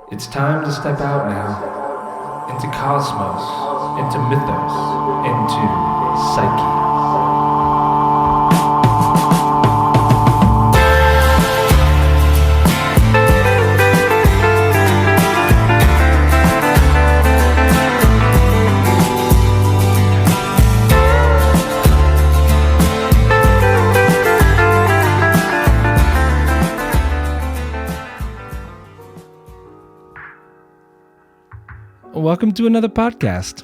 It's time to step out now into cosmos, into mythos, into psyche. Welcome to another podcast.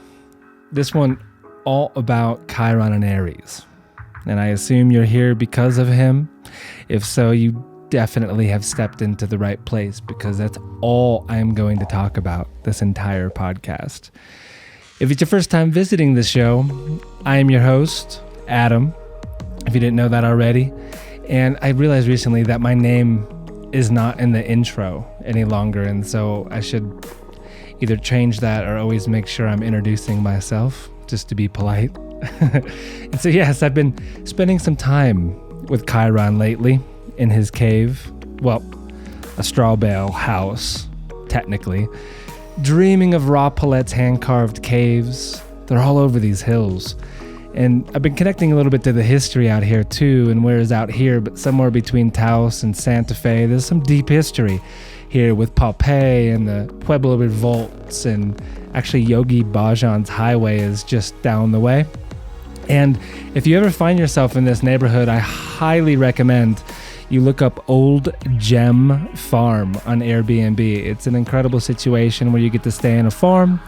This one all about Chiron and Aries. And I assume you're here because of him. If so, you definitely have stepped into the right place because that's all I'm going to talk about this entire podcast. If it's your first time visiting the show, I am your host, Adam, if you didn't know that already. And I realized recently that my name is not in the intro any longer, and so I should either change that or always make sure I'm introducing myself just to be polite. And so yes, I've been spending some time with Chiron lately in his cave. Well, a straw bale house, technically. Dreaming of raw Paulette's hand-carved caves. They're all over these hills. And I've been connecting a little bit to the history out here too, and whereas out here, but somewhere between Taos and Santa Fe, there's some deep history here with Pompeii and the Pueblo revolts, and actually Yogi Bhajan's highway is just down the way. And if you ever find yourself in this neighborhood, I highly recommend you look up Old Gem Farm on Airbnb. It's an incredible situation where you get to stay in a farm,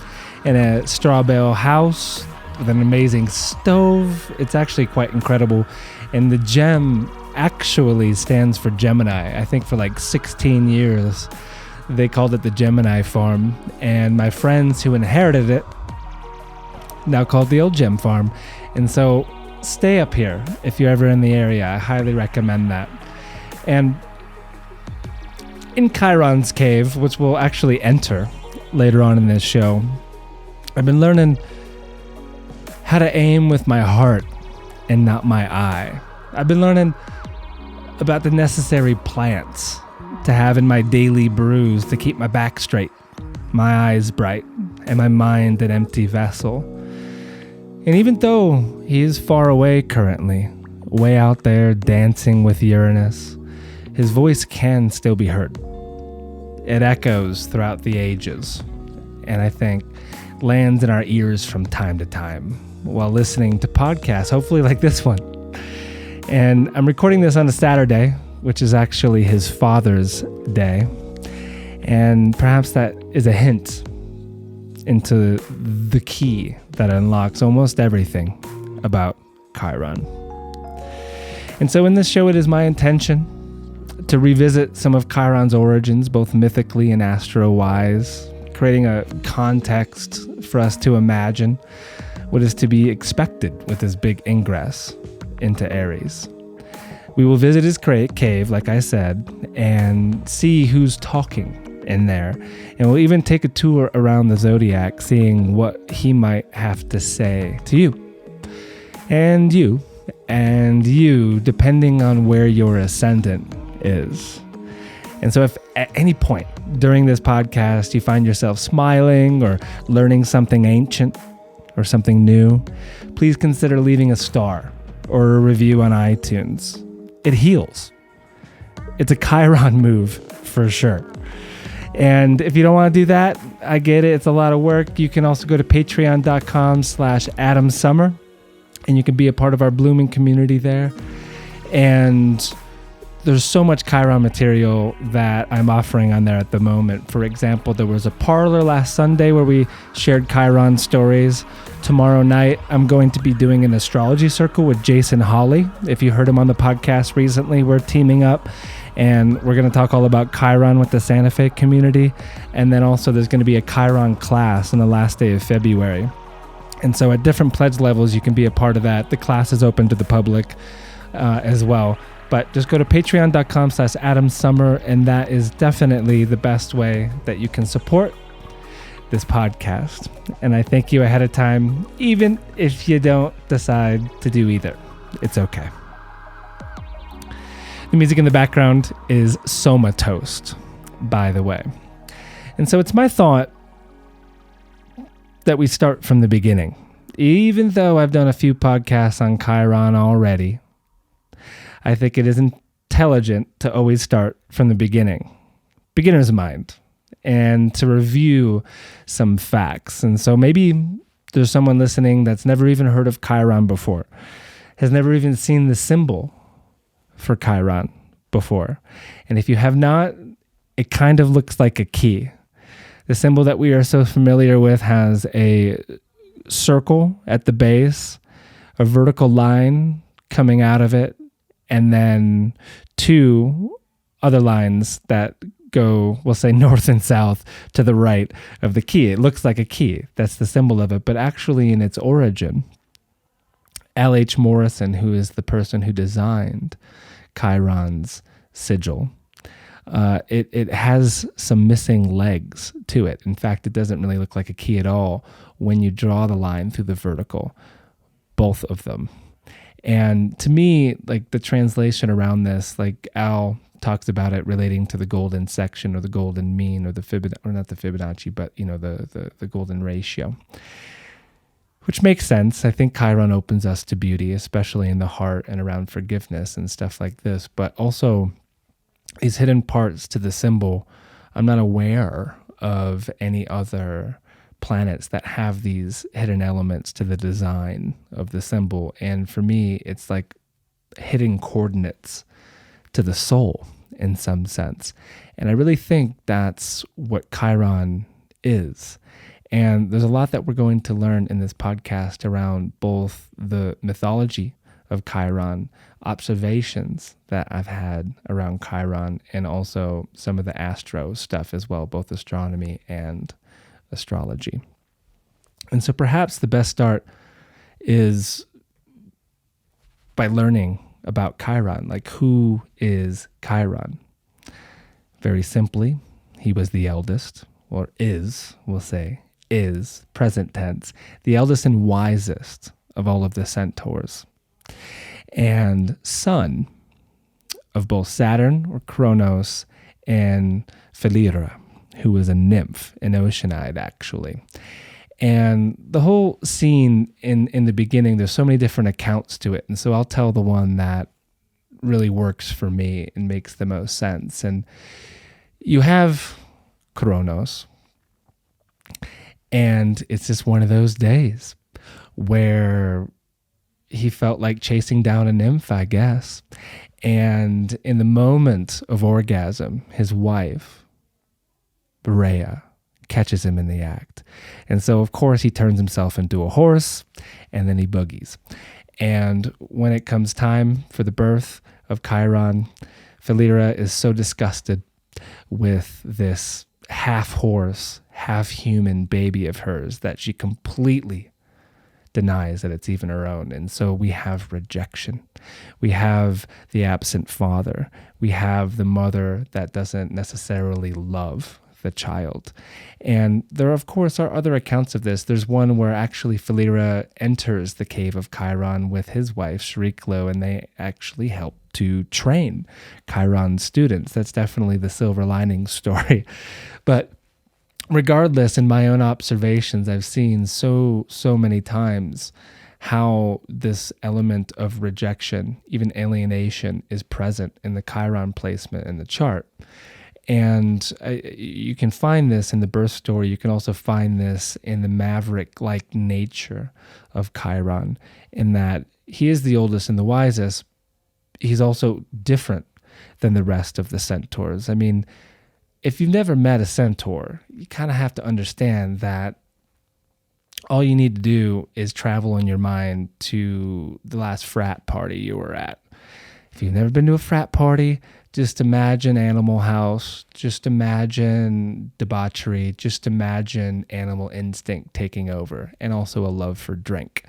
in a straw bale house with an amazing stove. It's actually quite incredible. And the gem actually stands for Gemini. I think for like 16 years they called it the Gemini Farm, and my friends who inherited it now call it the Old Gem Farm. And so stay up here if you're ever in the area. I highly recommend that. And in Chiron's cave, which we'll actually enter later on in this show, I've been learning how to aim with my heart and not my eye. I've been learning about the necessary plants to have in my daily brews to keep my back straight, my eyes bright, and my mind an empty vessel. And even though he is far away currently, way out there dancing with Uranus, his voice can still be heard. It echoes throughout the ages, and I think lands in our ears from time to time while listening to podcasts, hopefully like this one. And I'm recording this on a Saturday, which is actually his Father's Day. And perhaps that is a hint into the key that unlocks almost everything about Chiron. And so in this show, it is my intention to revisit some of Chiron's origins, both mythically and astro-wise, creating a context for us to imagine what is to be expected with this big ingress into Aries. We will visit his cave, like I said, and see who's talking in there. And we'll even take a tour around the zodiac, seeing what he might have to say to you. And you, depending on where your ascendant is. And so if at any point during this podcast you find yourself smiling or learning something ancient or something new, please consider leaving a star or a review on iTunes. It heals. It's a Chiron move for sure. And if you don't want to do that, I get it. It's a lot of work. You can also go to patreon.com/AdamSummer, and you can be a part of our blooming community there. And there's so much Chiron material that I'm offering on there at the moment. For example, there was a parlor last Sunday where we shared Chiron stories. Tomorrow night, I'm going to be doing an astrology circle with Jason Hawley. If you heard him on the podcast recently, we're teaming up, and we're going to talk all about Chiron with the Santa Fe community. And then also there's going to be a Chiron class on the last day of February. And so at different pledge levels, you can be a part of that. The class is open to the public as well. But just go to patreon.com/AdamSummer, and that is definitely the best way that you can support this podcast. And I thank you ahead of time, even if you don't decide to do either. It's okay. The music in the background is Soma Toast, by the way. And so it's my thought that we start from the beginning. Even though I've done a few podcasts on Chiron already, I think it is intelligent to always start from the beginning, beginner's mind, and to review some facts. And so maybe there's someone listening that's never even heard of Chiron before, has never even seen the symbol for Chiron before. And if you have not, it kind of looks like a key. The symbol that we are so familiar with has a circle at the base, a vertical line coming out of it, and then two other lines that go, we'll say, north and south to the right of the key. It looks like a key. That's the symbol of it. But actually, in its origin, L.H. Morrison, who is the person who designed Chiron's sigil, it has some missing legs to it. In fact, it doesn't really look like a key at all when you draw the line through the vertical, both of them. And to me, like the translation around this, like Al talks about it relating to the golden section or the golden mean or the Fibonacci, or not the Fibonacci, but the golden ratio, which makes sense. I think Chiron opens us to beauty, especially in the heart and around forgiveness and stuff like this. But also these hidden parts to the symbol, I'm not aware of any other planets that have these hidden elements to the design of the symbol. And for me, it's like hidden coordinates to the soul in some sense. And I really think that's what Chiron is. And there's a lot that we're going to learn in this podcast around both the mythology of Chiron, observations that I've had around Chiron, and also some of the astro stuff as well, both astronomy and astrology. And so perhaps the best start is by learning about Chiron. Like, who is Chiron? Very simply, he was the eldest, or is, we'll say, is, present tense, the eldest and wisest of all of the centaurs, and son of both Saturn, or Kronos, and Philyra, who was a nymph, an Oceanide, actually. And the whole scene in the beginning, there's so many different accounts to it. And so I'll tell the one that really works for me and makes the most sense. And you have Kronos, and it's just one of those days where he felt like chasing down a nymph, I guess. And in the moment of orgasm, his wife, Rhea, catches him in the act. And so, of course, he turns himself into a horse, and then he boogies. And when it comes time for the birth of Chiron, Philyra is so disgusted with this half-horse, half-human baby of hers that she completely denies that it's even her own. And so we have rejection. We have the absent father. We have the mother that doesn't necessarily love the child. And there, of course, are other accounts of this. There's one where actually Philyra enters the cave of Chiron with his wife, Chariklo, and they actually help to train Chiron's students. That's definitely the silver lining story. But regardless, in my own observations, I've seen so many times how this element of rejection, even alienation, is present in the Chiron placement in the chart. And you can find this in the birth story. You can also find this in the maverick-like nature of Chiron, in that he is the oldest and the wisest. He's also different than the rest of the centaurs. I mean, if you've never met a centaur, you kind of have to understand that all you need to do is travel in your mind to the last frat party you were at. If you've never been to a frat party, just imagine Animal House, just imagine debauchery, just imagine animal instinct taking over, and also a love for drink.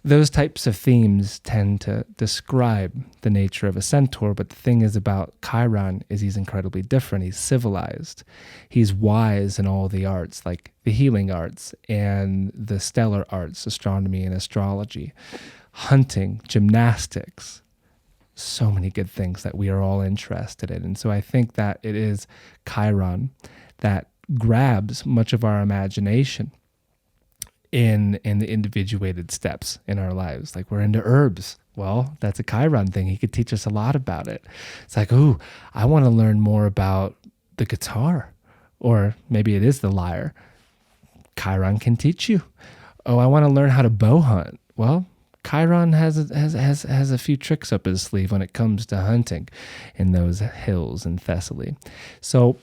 Those types of themes tend to describe the nature of a centaur, but the thing is about Chiron is he's incredibly different. He's civilized. He's wise in all the arts, like the healing arts and the stellar arts, astronomy and astrology, hunting, gymnastics, so many good things that we are all interested in. And so I think that it is Chiron that grabs much of our imagination in the individuated steps in our lives. Like we're into herbs. Well, that's a Chiron thing. He could teach us a lot about it. It's like, ooh, I want to learn more about the guitar, or maybe it is the lyre. Chiron can teach you. Oh, I want to learn how to bow hunt. Well, Chiron has a few tricks up his sleeve when it comes to hunting in those hills in Thessaly. So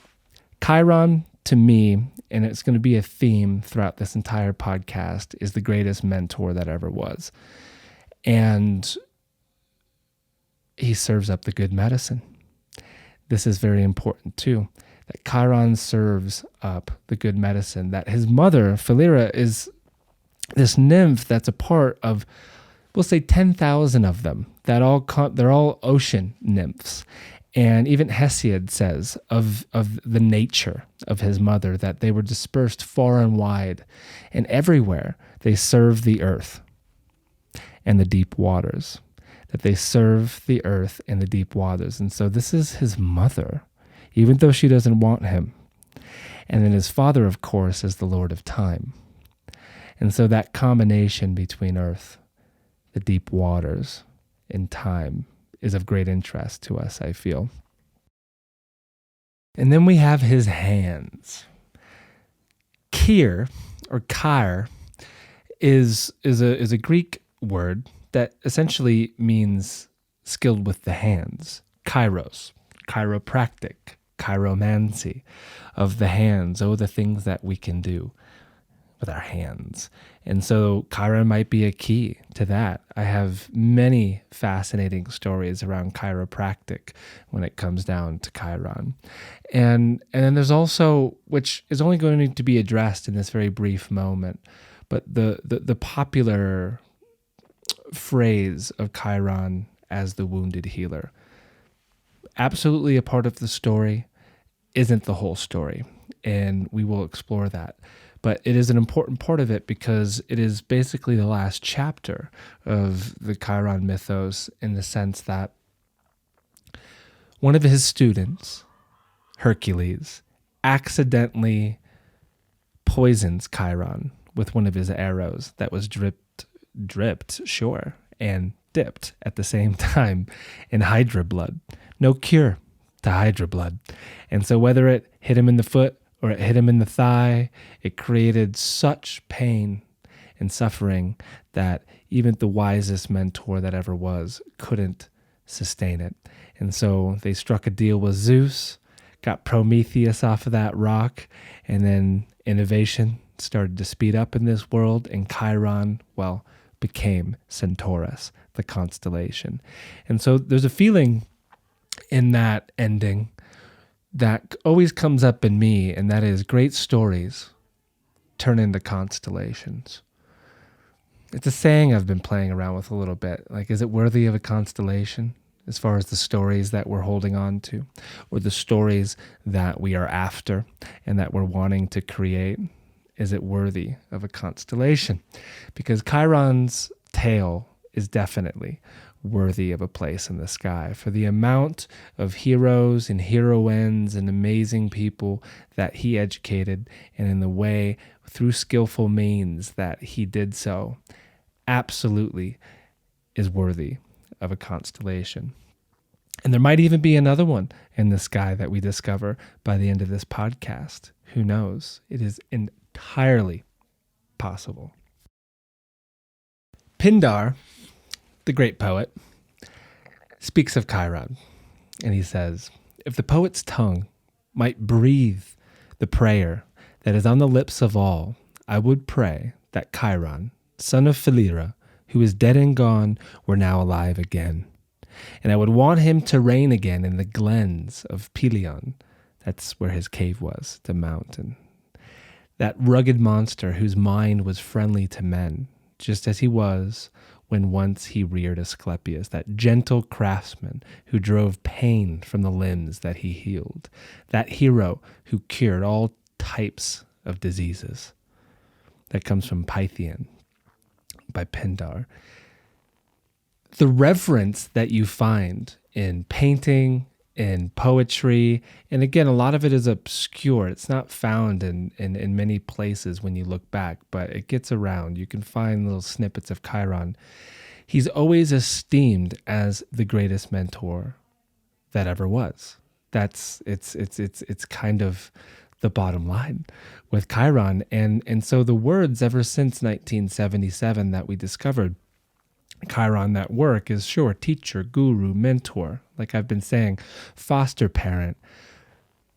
Chiron, to me, and it's going to be a theme throughout this entire podcast, is the greatest mentor that ever was. And he serves up the good medicine. This is very important too, that Chiron serves up the good medicine, that his mother, Philyra, is this nymph that's a part of, we'll say 10,000 of them, they're all ocean nymphs. And even Hesiod says of the nature of his mother that they were dispersed far and wide, and everywhere they serve the earth and the deep waters, that they serve the earth and the deep waters. And so this is his mother, even though she doesn't want him. And then his father, of course, is the Lord of Time. And so that combination between earth, the deep waters, and time is of great interest to us, I feel. And then we have his hands. Kyr, or Kyr, is a Greek word that essentially means skilled with the hands. Kairos, chiropractic, chiromancy, of the hands. Oh, the things that we can do with our hands. And so Chiron might be a key to that. I have many fascinating stories around chiropractic when it comes down to Chiron. And then there's also, which is only going to be addressed in this very brief moment, but the popular phrase of Chiron as the wounded healer. Absolutely a part of the story, isn't the whole story. And we will explore that. But it is an important part of it because it is basically the last chapter of the Chiron mythos, in the sense that one of his students, Hercules, accidentally poisons Chiron with one of his arrows that was dripped, sure, and dipped at the same time in Hydra blood. No cure to Hydra blood. And so whether it hit him in the foot or it hit him in the thigh, it created such pain and suffering that even the wisest mentor that ever was couldn't sustain it. And so they struck a deal with Zeus, got Prometheus off of that rock, and then innovation started to speed up in this world, and Chiron, well, became Centaurus, the constellation. And so there's a feeling in that ending that always comes up in me, and that is great stories turn into constellations. It's a saying I've been playing around with a little bit. Like, is it worthy of a constellation as far as the stories that we're holding on to, or the stories that we are after and that we're wanting to create? Is it worthy of a constellation? Because Chiron's tale is definitely worthy of a place in the sky for the amount of heroes and heroines and amazing people that he educated, and in the way, through skillful means that he did so, absolutely is worthy of a constellation. And there might even be another one in the sky that we discover by the end of this podcast. Who knows? It is entirely possible. Pindar, the great poet, speaks of Chiron, and he says, if the poet's tongue might breathe the prayer that is on the lips of all, I would pray that Chiron, son of Philyra, who is dead and gone, were now alive again. And I would want him to reign again in the glens of Pelion. That's where his cave was, the mountain. That rugged monster whose mind was friendly to men, just as he was when once he reared Asclepius, that gentle craftsman who drove pain from the limbs that he healed, that hero who cured all types of diseases. That comes from Pythian by Pindar. The reverence that you find in painting in poetry. And again, a lot of it is obscure. It's not found in many places when you look back, but it gets around. You can find little snippets of Chiron. He's always esteemed as the greatest mentor that ever was. It's kind of the bottom line with Chiron. And so the words ever since 1977 that we discovered Chiron, that work is sure teacher, guru, mentor, like I've been saying, foster parent,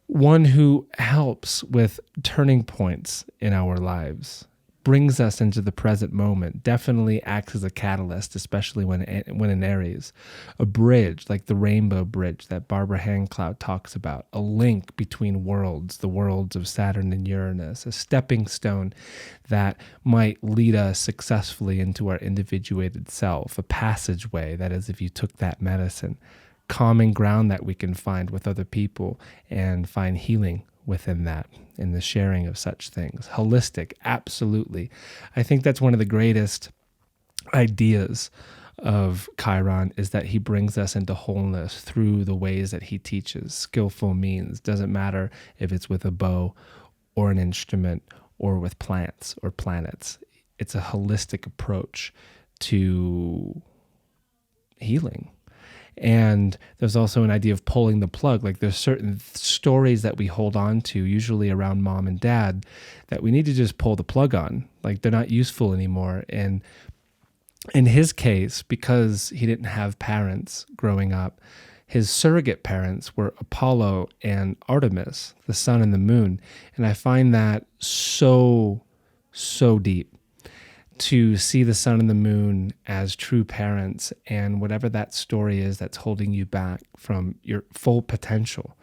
one who helps with turning points in our lives, brings us into the present moment, definitely acts as a catalyst, especially when in Aries, a bridge like the rainbow bridge that Barbara Handcloud talks about, a link between worlds, the worlds of Saturn and Uranus, a stepping stone that might lead us successfully into our individuated self, a passageway, that is, if you took that medicine, common ground that we can find with other people and find healing within that, in the sharing of such things. Holistic, absolutely. I think that's one of the greatest ideas of Chiron, is that he brings us into wholeness through the ways that he teaches. Skillful means, doesn't matter if it's with a bow or an instrument or with plants or planets. It's a holistic approach to healing. And there's also an idea of pulling the plug. Like there's certain stories that we hold on to, usually around mom and dad, that we need to just pull the plug on. Like they're not useful anymore. And in his case, because he didn't have parents growing up, his surrogate parents were Apollo and Artemis, the sun and the moon. And I find that so deep, to see the sun and the moon as true parents, and whatever that story is that's holding you back from your full potential,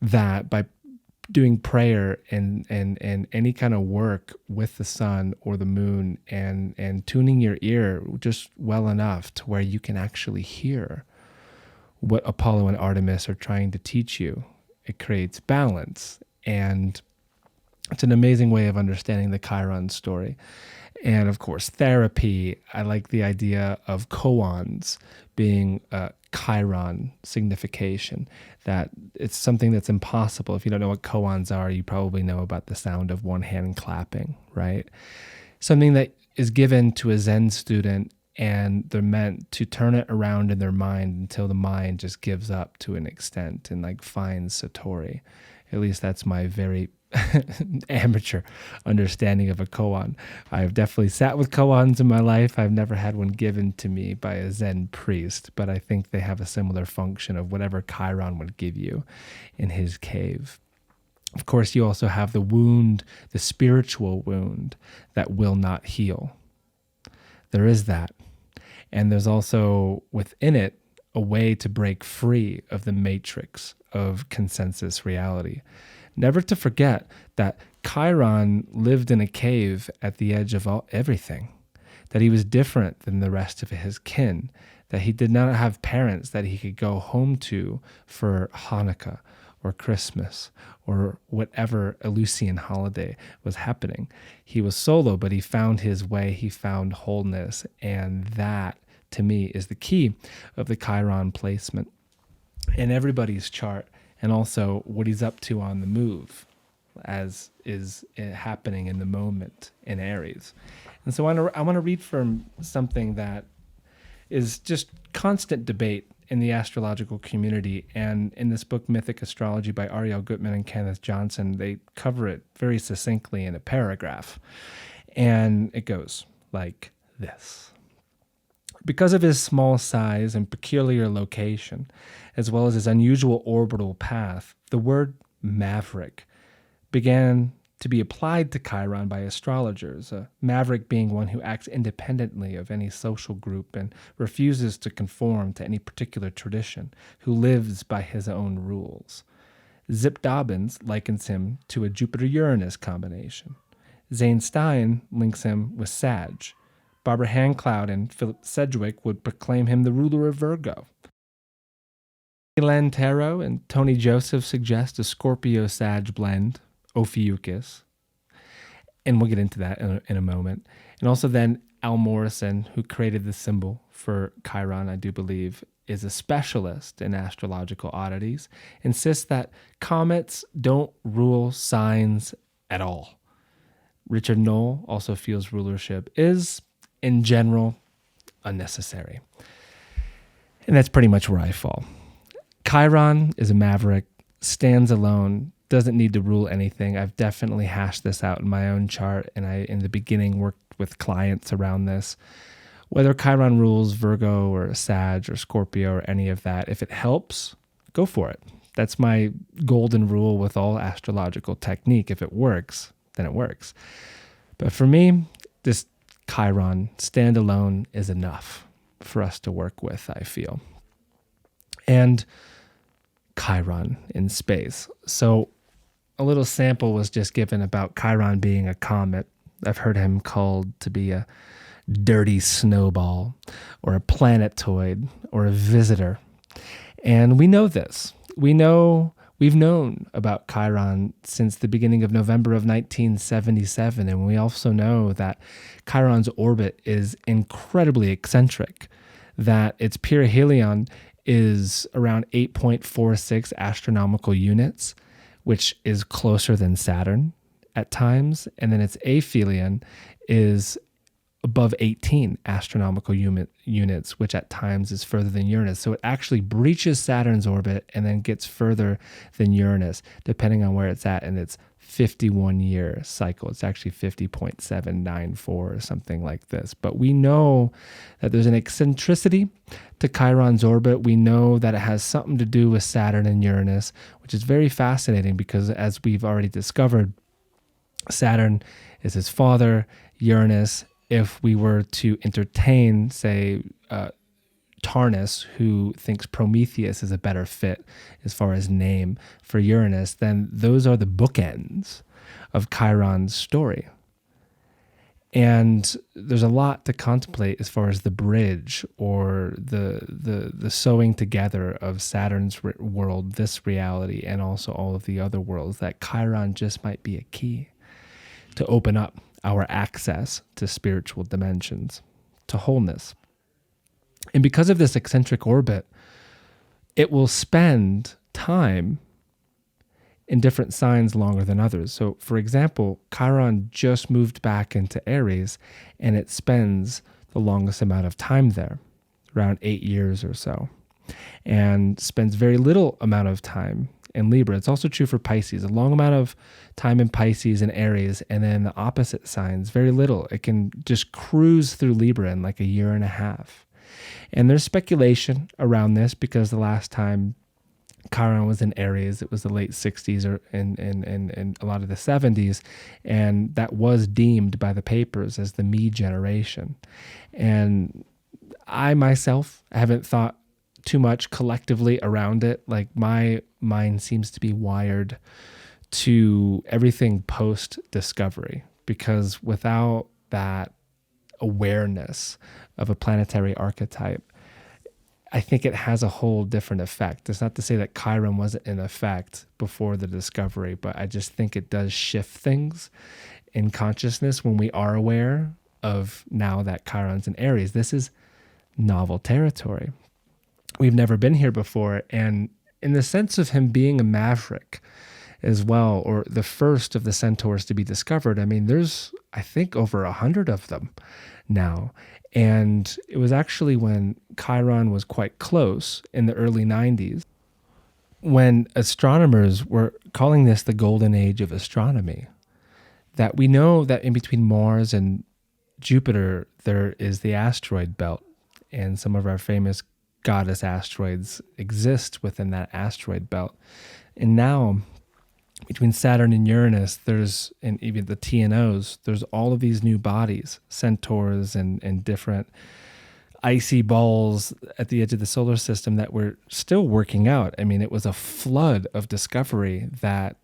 that by doing prayer and any kind of work with the sun or the moon, and tuning your ear just well enough to where you can actually hear what Apollo and Artemis are trying to teach you, it creates balance. And it's an amazing way of understanding the Chiron story. And of course, therapy. I like the idea of koans being a Chiron signification, that it's something that's impossible. If you don't know what koans are, you probably know about the sound of one hand clapping, right? Something that is given to a Zen student, and they're meant to turn it around in their mind until the mind just gives up to an extent and like finds Satori. At least that's my very amateur understanding of a koan. I've definitely sat with koans in my life. I've never had one given to me by a Zen priest, but I think they have a similar function of whatever Chiron would give you in his cave. Of course, you also have the wound, the spiritual wound that will not heal. There is that. And there's also within it a way to break free of the matrix of consensus reality. Never to forget that Chiron lived in a cave at the edge of everything, that he was different than the rest of his kin, that he did not have parents that he could go home to for Hanukkah or Christmas or whatever Eleusinian holiday was happening. He was solo, but he found his way, he found wholeness, and that, to me, is the key of the Chiron placement in everybody's chart. And also what he's up to on the move, as is happening in the moment in Aries. And so I want to read from something that is just constant debate in the astrological community. And in this book, Mythic Astrology by Ariel Gutman and Kenneth Johnson, they cover it very succinctly in a paragraph. And it goes like this. Because of his small size and peculiar location, as well as his unusual orbital path, the word maverick began to be applied to Chiron by astrologers, a maverick being one who acts independently of any social group and refuses to conform to any particular tradition, who lives by his own rules. Zip Dobbins likens him to a Jupiter-Uranus combination. Zane Stein links him with Sag. Barbara Handcloud and Philip Sedgwick would proclaim him the ruler of Virgo. Len Tarot and Tony Joseph suggest a Scorpio-Sag blend, Ophiuchus. And we'll get into that in a moment. And also then Al Morrison, who created the symbol for Chiron, I do believe, is a specialist in astrological oddities, insists that comets don't rule signs at all. Richard Knoll also feels rulership is, in general, unnecessary. And that's pretty much where I fall. Chiron is a maverick, stands alone, doesn't need to rule anything. I've definitely hashed this out in my own chart, and I, in the beginning, worked with clients around this. Whether Chiron rules Virgo or Sag or Scorpio or any of that, if it helps, go for it. That's my golden rule with all astrological technique. If it works, then it works. But for me, this Chiron standalone is enough for us to work with, I feel. And Chiron in space. So a little sample was just given about Chiron being a comet. I've heard him called to be a dirty snowball or a planetoid or a visitor. And we know this. We've known about Chiron since the beginning of November of 1977. And we also know that Chiron's orbit is incredibly eccentric, that its perihelion is around 8.46 astronomical units, which is closer than Saturn at times. And then its aphelion is above 18 astronomical units, which at times is further than Uranus. So it actually breaches Saturn's orbit and then gets further than Uranus, depending on where it's at in its 51-year cycle. It's actually 50.794 or something like this. But we know that there's an eccentricity to Chiron's orbit. We know that it has something to do with Saturn and Uranus, which is very fascinating because, as we've already discovered, Saturn is his father, Uranus. If we were to entertain, say, Tarnus, who thinks Prometheus is a better fit as far as name for Uranus, then those are the bookends of Chiron's story. And there's a lot to contemplate as far as the bridge or the sewing together of Saturn's world, this reality, and also all of the other worlds, that Chiron just might be a key to open up our access to spiritual dimensions, to wholeness. And because of this eccentric orbit, it will spend time in different signs longer than others. So, for example, Chiron just moved back into Aries, and it spends the longest amount of time there, around 8 years or so, and spends very little amount of time in Libra. It's also true for Pisces. A long amount of time in Pisces and Aries, and then the opposite signs, very little. It can just cruise through Libra in like a year and a half. And there's speculation around this because the last time Chiron was in Aries, it was the late 60s or in a lot of the 70s, and that was deemed by the papers as the me generation. And I myself haven't thought too much collectively around it. Like, my mind seems to be wired to everything post-discovery, because without that awareness of a planetary archetype, I think it has a whole different effect. It's not to say that Chiron wasn't in effect before the discovery, but I just think it does shift things in consciousness when we are aware of now that Chiron's in Aries. This is novel territory. We've never been here before. And in the sense of him being a maverick as well, or the first of the centaurs to be discovered, I mean, there's, I think, over 100 of them now. And it was actually when Chiron was quite close in the early 90s, when astronomers were calling this the golden age of astronomy, that we know that in between Mars and Jupiter, there is the asteroid belt, and some of our famous goddess asteroids exist within that asteroid belt. And now, between Saturn and Uranus, and even the TNOs, there's all of these new bodies, centaurs and different icy balls at the edge of the solar system that we're still working out. I mean, it was a flood of discovery that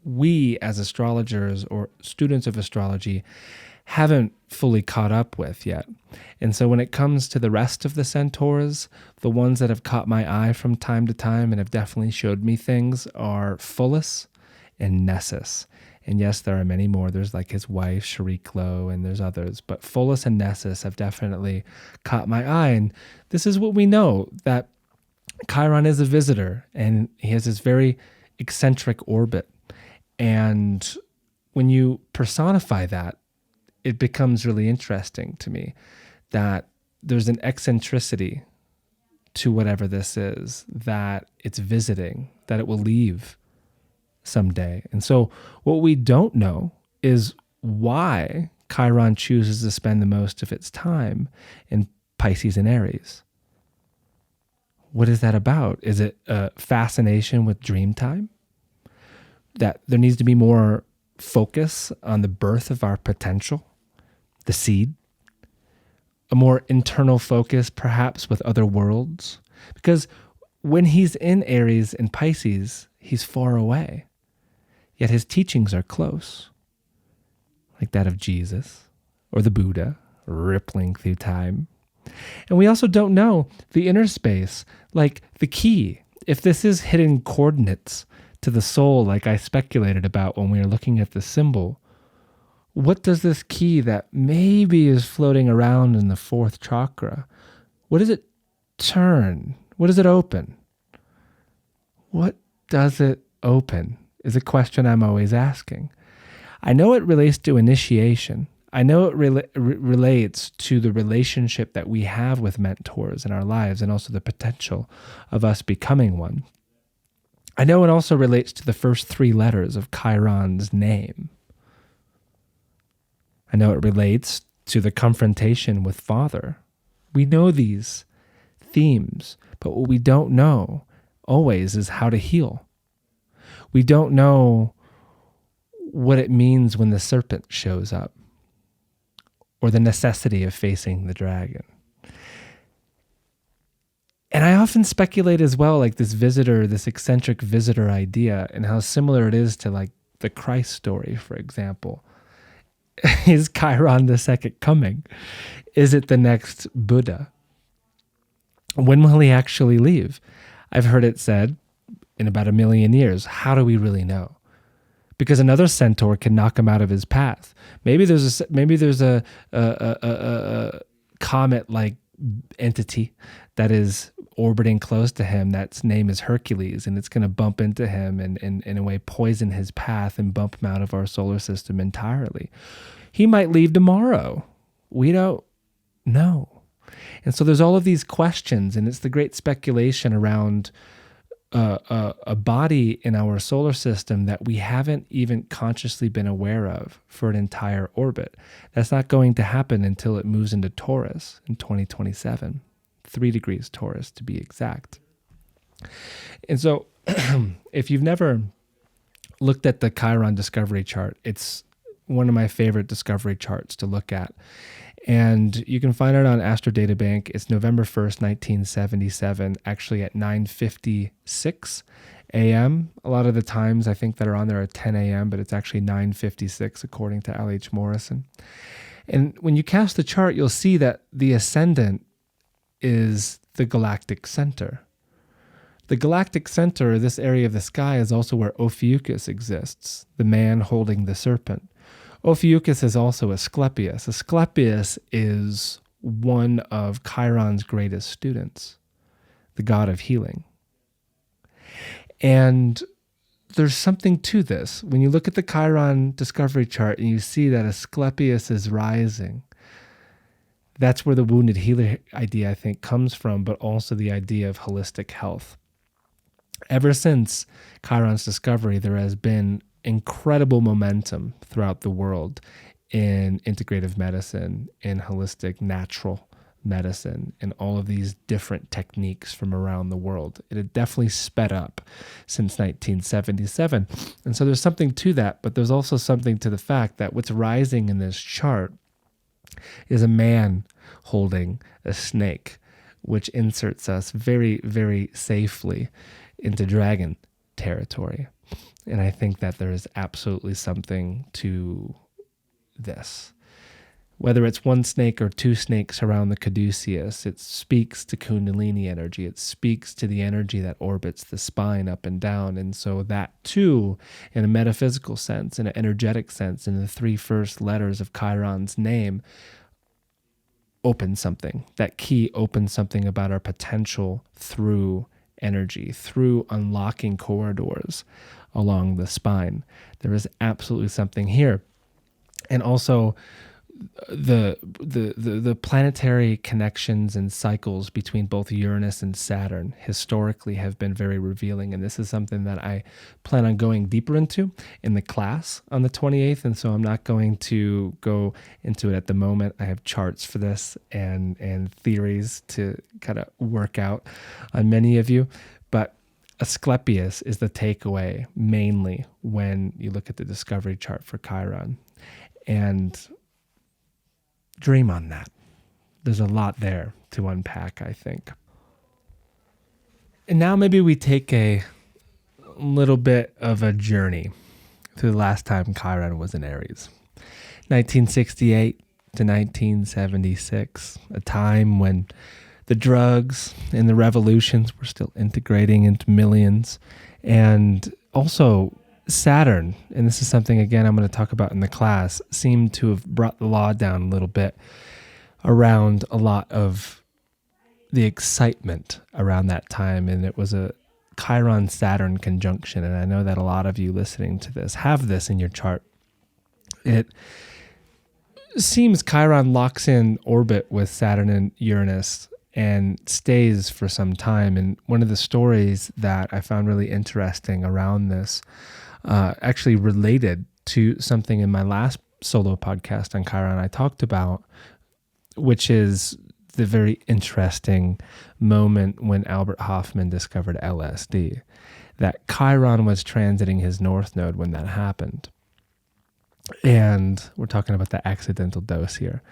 we as astrologers or students of astrology haven't fully caught up with yet. And so when it comes to the rest of the centaurs, the ones that have caught my eye from time to time and have definitely showed me things are Pholus and Nessus. And yes, there are many more. There's like his wife, Chariklo, and there's others. But Pholus and Nessus have definitely caught my eye. And this is what we know, that Chiron is a visitor, and he has this very eccentric orbit. And when you personify that, it becomes really interesting to me that there's an eccentricity to whatever this is, that it's visiting, that it will leave someday. And so what we don't know is why Chiron chooses to spend the most of its time in Pisces and Aries. What is that about? Is it a fascination with dream time? That there needs to be more focus on the birth of our potential, the seed? A more internal focus, perhaps, with other worlds? Because when he's in Aries and Pisces, he's far away. Yet his teachings are close, like that of Jesus or the Buddha, rippling through time. And we also don't know the inner space, like the key. If this is hidden coordinates to the soul, like I speculated about when we were looking at the symbol, what does this key that maybe is floating around in the fourth chakra, what does it turn? What does it open? What does it open is a question I'm always asking. I know it relates to initiation. I know it relates to the relationship that we have with mentors in our lives and also the potential of us becoming one. I know it also relates to the first 3 letters of Chiron's name. I know it relates to the confrontation with Father. We know these themes, but what we don't know always is how to heal. We don't know what it means when the serpent shows up, or the necessity of facing the dragon. And I often speculate as well, like this visitor, this eccentric visitor idea, and how similar it is to like the Christ story, for example. Is Chiron the second coming? Is it the next Buddha? When will he actually leave? I've heard it said in about 1 million years. How do we really know? Because another centaur can knock him out of his path. Maybe there's a comet-like entity that is orbiting close to him. That's name is Hercules, and it's going to bump into him and in a way poison his path and bump him out of our solar system entirely. He might leave tomorrow. We don't know. And so there's all of these questions, and it's the great speculation around a body in our solar system that we haven't even consciously been aware of for an entire orbit. That's not going to happen until it moves into Taurus in 2027, 3 degrees Taurus to be exact. And so if you've never looked at the Chiron discovery chart, it's one of my favorite discovery charts to look at. And you can find it on Astro Data Bank. It's November 1st, 1977, actually at 9:56 a.m. A lot of the times I think that are on there at 10 a.m., but it's actually 9:56 according to L.H. Morrison. And when you cast the chart, you'll see that the ascendant is the galactic center. The galactic center, this area of the sky, is also where Ophiuchus exists, the man holding the serpent. Ophiuchus is also Asclepius. Asclepius is one of Chiron's greatest students, the god of healing. And there's something to this. When you look at the Chiron discovery chart and you see that Asclepius is rising, that's where the wounded healer idea, I think, comes from, but also the idea of holistic health. Ever since Chiron's discovery, there has been incredible momentum throughout the world in integrative medicine, in holistic natural medicine, and all of these different techniques from around the world. It had definitely sped up since 1977. And so there's something to that, but there's also something to the fact that what's rising in this chart is a man holding a snake, which inserts us very, very safely into dragon territory. And I think that there is absolutely something to this. Whether it's one snake or 2 snakes around the caduceus, it speaks to Kundalini energy. It speaks to the energy that orbits the spine up and down. And so that too, in a metaphysical sense, in an energetic sense, in the 3 first letters of Chiron's name, opens something. That key opens something about our potential through energy, through unlocking corridors along the spine. There is absolutely something here. And also the planetary connections and cycles between both Uranus and Saturn historically have been very revealing, and this is something that I plan on going deeper into in the class on the 28th, and so I'm not going to go into it at the moment. I have charts for this and theories to kind of work out on many of you, but Asclepius is the takeaway mainly when you look at the discovery chart for Chiron. And dream on that. There's a lot there to unpack, I think. And now maybe we take a little bit of a journey to the last time Chiron was in Aries. 1968 to 1976, a time when the drugs and the revolutions were still integrating into millions. And also Saturn, and this is something, again, I'm going to talk about in the class, seemed to have brought the law down a little bit around a lot of the excitement around that time. And it was a Chiron-Saturn conjunction. And I know that a lot of you listening to this have this in your chart. It seems Chiron locks in orbit with Saturn and Uranus and stays for some time. And one of the stories that I found really interesting around this actually related to something in my last solo podcast on Chiron I talked about, which is the very interesting moment when Albert Hofmann discovered LSD, that Chiron was transiting his north node when that happened. And we're talking about the accidental dose here.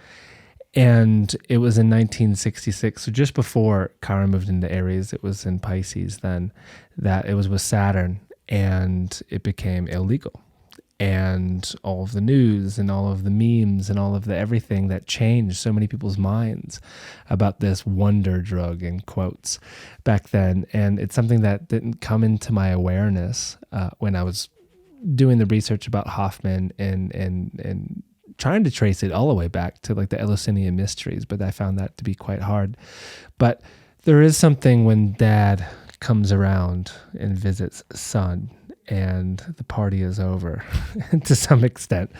And it was in 1966, so just before Chiron moved into Aries, it was in Pisces then, that it was with Saturn, and it became illegal. And all of the news and all of the memes and all of the everything that changed so many people's minds about this wonder drug, in quotes, back then. And it's something that didn't come into my awareness when I was doing the research about Hofmann and trying to trace it all the way back to like the Eleusinian mysteries, but I found that to be quite hard. But there is something when dad comes around and visits son and the party is over to some extent,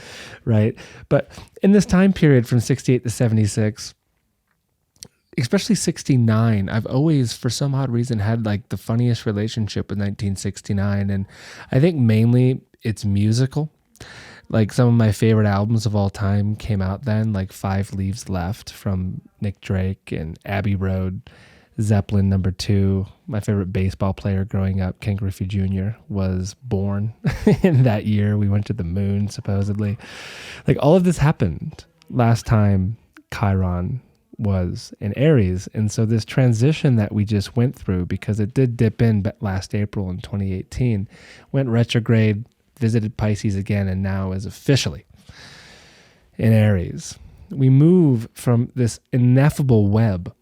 right? But in this time period from 68 to 76, especially 69, I've always, for some odd reason, had like the funniest relationship with 1969. And I think mainly it's musical. Like some of my favorite albums of all time came out then, like 5 Leaves Left from Nick Drake and Abbey Road, Zeppelin #2. My favorite baseball player growing up, Ken Griffey Jr., was born in that year. We went to the moon, supposedly. Like all of this happened last time Chiron was in Aries. And so this transition that we just went through, because it did dip in last April in 2018, went retrograde, visited Pisces again, and now is officially in Aries. We move from this ineffable web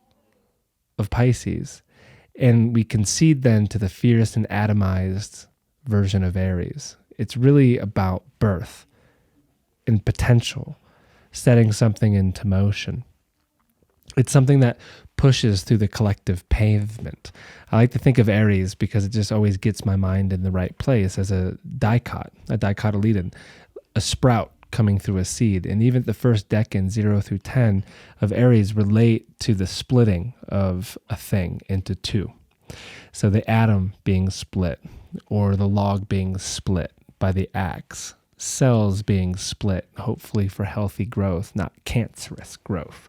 of Pisces, and we concede then to the fierce and atomized version of Aries. It's really about birth and potential, setting something into motion. It's something that pushes through the collective pavement. I like to think of Aries because it just always gets my mind in the right place as a dicotyledon, a sprout coming through a seed. And even the first decans, 0 through 10 of Aries, relate to the splitting of a thing into two. So the atom being split, or the log being split by the axe, cells being split, hopefully for healthy growth, not cancerous growth,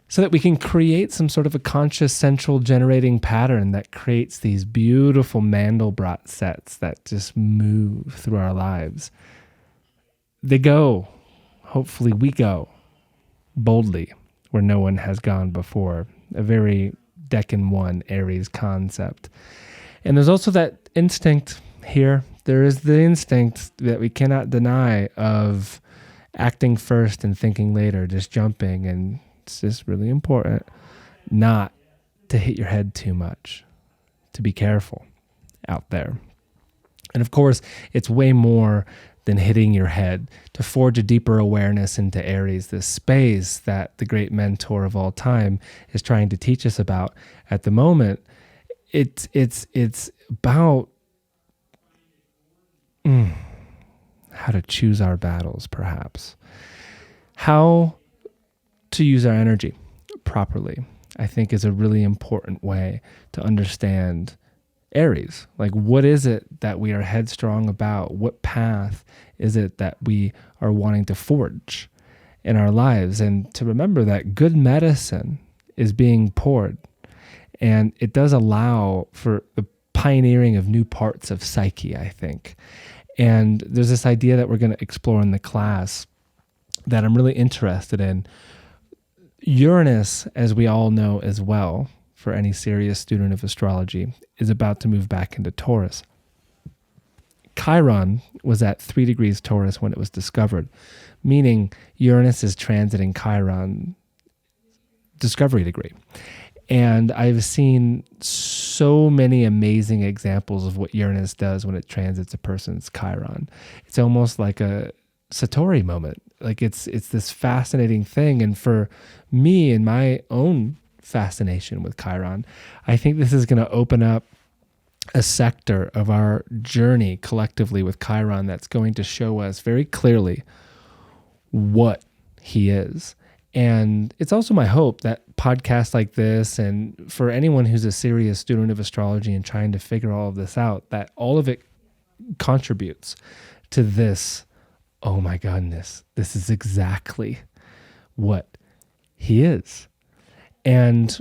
so that we can create some sort of a conscious central generating pattern that creates these beautiful Mandelbrot sets that just move through our lives. They go, hopefully we go, boldly where no one has gone before. A very Decan 1 Aries concept. And there's also that instinct here. There is the instinct that we cannot deny of acting first and thinking later, just jumping. And it's just really important not to hit your head too much, to be careful out there. And of course, it's way more than hitting your head, to forge a deeper awareness into Aries, this space that the great mentor of all time is trying to teach us about at the moment. it's about how to choose our battles, perhaps. How to use our energy properly, I think, is a really important way to understand Aries. Like, what is it that we are headstrong about? What path is it that we are wanting to forge in our lives? And to remember that good medicine is being poured, and it does allow for the pioneering of new parts of psyche, I think. And there's this idea that we're going to explore in the class that I'm really interested in. Uranus, as we all know as well, for any serious student of astrology, is about to move back into Taurus. Chiron was at 3 degrees Taurus when it was discovered, meaning Uranus is transiting Chiron discovery degree. And I've seen so many amazing examples of what Uranus does when it transits a person's Chiron. It's almost like a Satori moment. Like it's this fascinating thing. And for me and my own fascination with Chiron, I think this is going to open up a sector of our journey collectively with Chiron that's going to show us very clearly what he is. And it's also my hope that podcasts like this, and for anyone who's a serious student of astrology and trying to figure all of this out, that all of it contributes to this, oh my goodness, this is exactly what he is. And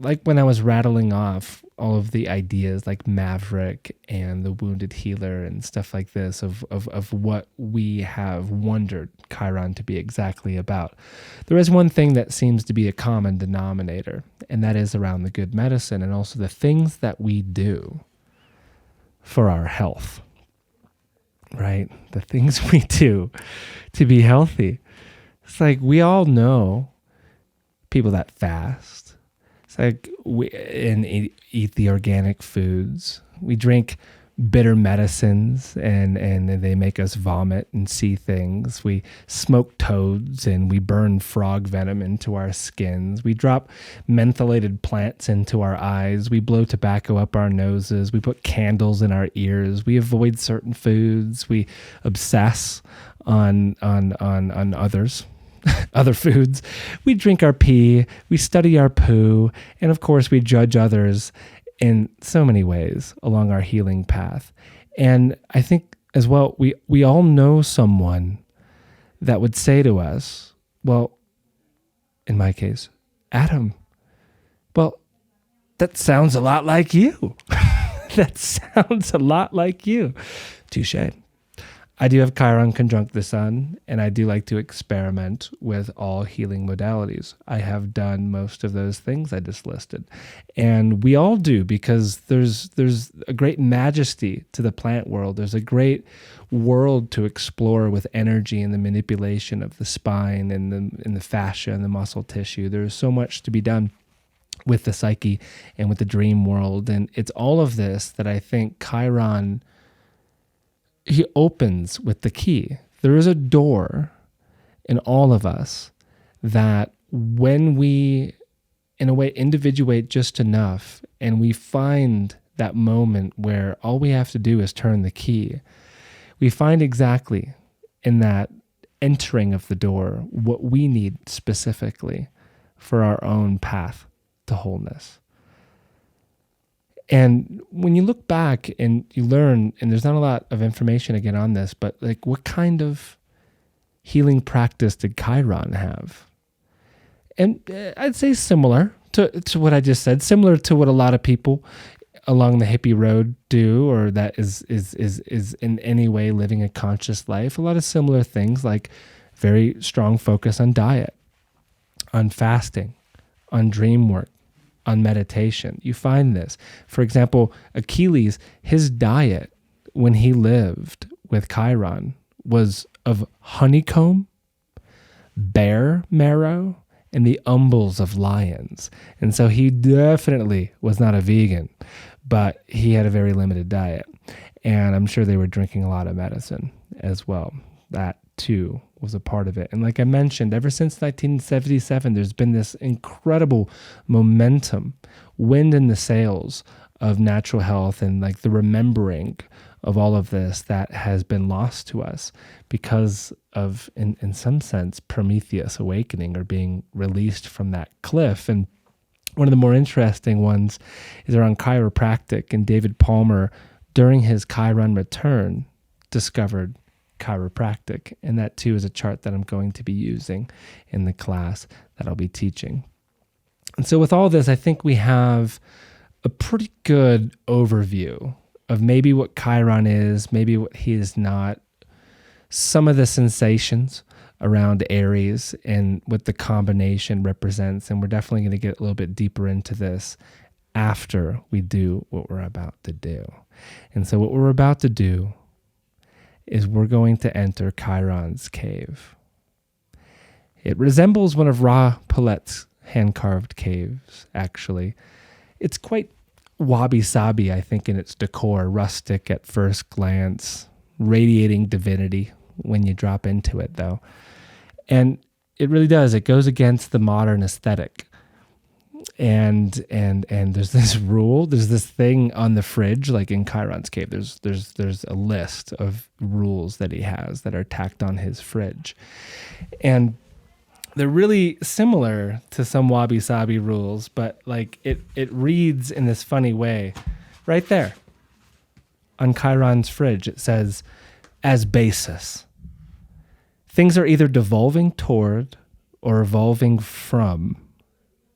like when I was rattling off all of the ideas like Maverick and the Wounded Healer and stuff like this of what we have wondered Chiron to be exactly about, there is one thing that seems to be a common denominator, and that is around the good medicine and also the things that we do for our health, right? The things we do to be healthy. It's like we all know people that fast. It's like we eat the organic foods. We drink bitter medicines and they make us vomit and see things. We smoke toads and we burn frog venom into our skins. We drop mentholated plants into our eyes. We blow tobacco up our noses. We put candles in our ears. We avoid certain foods. We obsess on others. Other foods. We drink our pee, we study our poo, and of course we judge others in so many ways along our healing path. And I think as well, we all know someone that would say to us, well, in my case, Adam, well, that sounds a lot like you. That sounds a lot like you. Touche. I do have Chiron conjunct the sun, and I do like to experiment with all healing modalities. I have done most of those things I just listed. And we all do, because there's a great majesty to the plant world. There's a great world to explore with energy and the manipulation of the spine and the fascia and the muscle tissue. There's so much to be done with the psyche and with the dream world. And it's all of this that I think Chiron, he opens with the key. There is a door in all of us that when we, in a way, individuate just enough and we find that moment where all we have to do is turn the key, we find exactly in that entering of the door what we need specifically for our own path to wholeness. And when you look back and you learn, and there's not a lot of information again on this, but like what kind of healing practice did Chiron have? And I'd say similar to what I just said, similar to what a lot of people along the hippie road do, or that is in any way living a conscious life. A lot of similar things, like very strong focus on diet, on fasting, on dream work, on meditation. You find this. For example, Achilles, his diet when he lived with Chiron was of honeycomb, bear marrow, and the umbles of lions. And so he definitely was not a vegan, but he had a very limited diet. And I'm sure they were drinking a lot of medicine as well. That too was a part of it. And like I mentioned, ever since 1977, there's been this incredible momentum, wind in the sails of natural health and like the remembering of all of this that has been lost to us because of, in some sense, Prometheus awakening or being released from that cliff. And one of the more interesting ones is around chiropractic, and David Palmer, during his Chiron return, discovered chiropractic. And that too is a chart that I'm going to be using in the class that I'll be teaching. And so with all this, I think we have a pretty good overview of maybe what Chiron is, maybe what he is not, some of the sensations around Aries and what the combination represents. And we're definitely going to get a little bit deeper into this after we do what we're about to do. And so what we're about to do is we're going to enter Chiron's cave. It resembles one of Ra Palette's hand-carved caves, actually. It's quite wabi-sabi, I think, in its decor, rustic at first glance, radiating divinity when you drop into it, though. And it really does. It goes against the modern aesthetic. And there's this rule, there's this thing on the fridge, like in Chiron's cave, there's a list of rules that he has that are tacked on his fridge. And they're really similar to some wabi-sabi rules, but like it reads in this funny way. Right there on Chiron's fridge, it says, as basis, things are either devolving toward or evolving from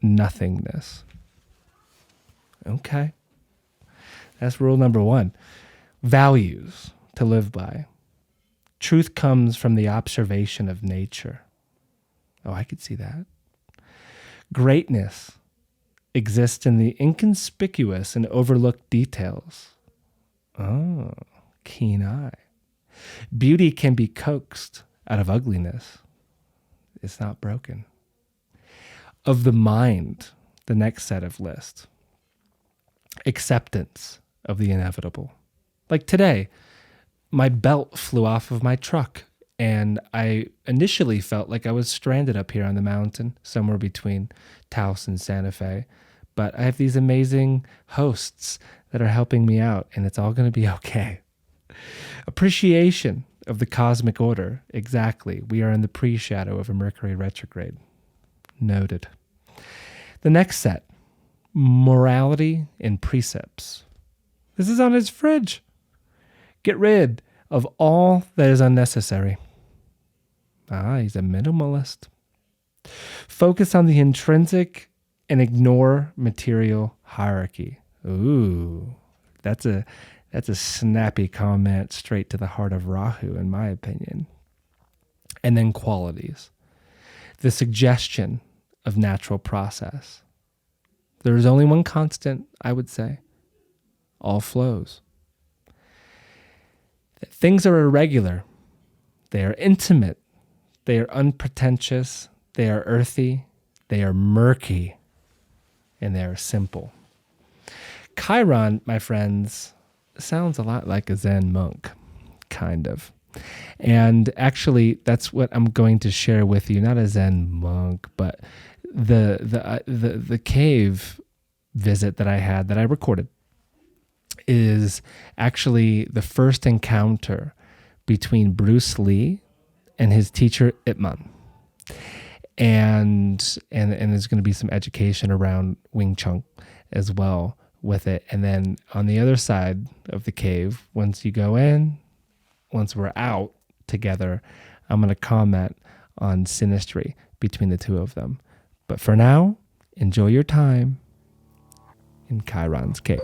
nothingness. Okay. That's rule number 1. Values to live by. Truth comes from the observation of nature. Oh, I could see that. Greatness exists in the inconspicuous and overlooked details. Oh, keen eye. Beauty can be coaxed out of ugliness. It's not broken. Of the mind, the next set of lists. Acceptance of the inevitable. Like today, my belt flew off of my truck, and I initially felt like I was stranded up here on the mountain, somewhere between Taos and Santa Fe. But I have these amazing hosts that are helping me out, and it's all going to be okay. Appreciation of the cosmic order. Exactly. We are in the pre-shadow of a Mercury retrograde. Noted. The next set, morality and precepts. This is on his fridge. Get rid of all that is unnecessary. He's a minimalist. Focus on the intrinsic and ignore material hierarchy. Ooh, that's a snappy comment straight to the heart of Rahu, in my opinion. And then qualities. The suggestion of natural process. There is only one constant, I would say. All flows. Things are irregular. They are intimate. They are unpretentious. They are earthy. They are murky. And they are simple. Chiron, my friends, sounds a lot like a Zen monk, kind of. And actually, that's what I'm going to share with you. Not a Zen monk, but the cave visit that I had, that I recorded, is actually the first encounter between Bruce Lee and his teacher Ip Man. And there's going to be some education around Wing Chun as well with it. And then on the other side of the cave, once you go in, once we're out together, I'm going to comment on synastry between the two of them. But for now, enjoy your time in Chiron's cave.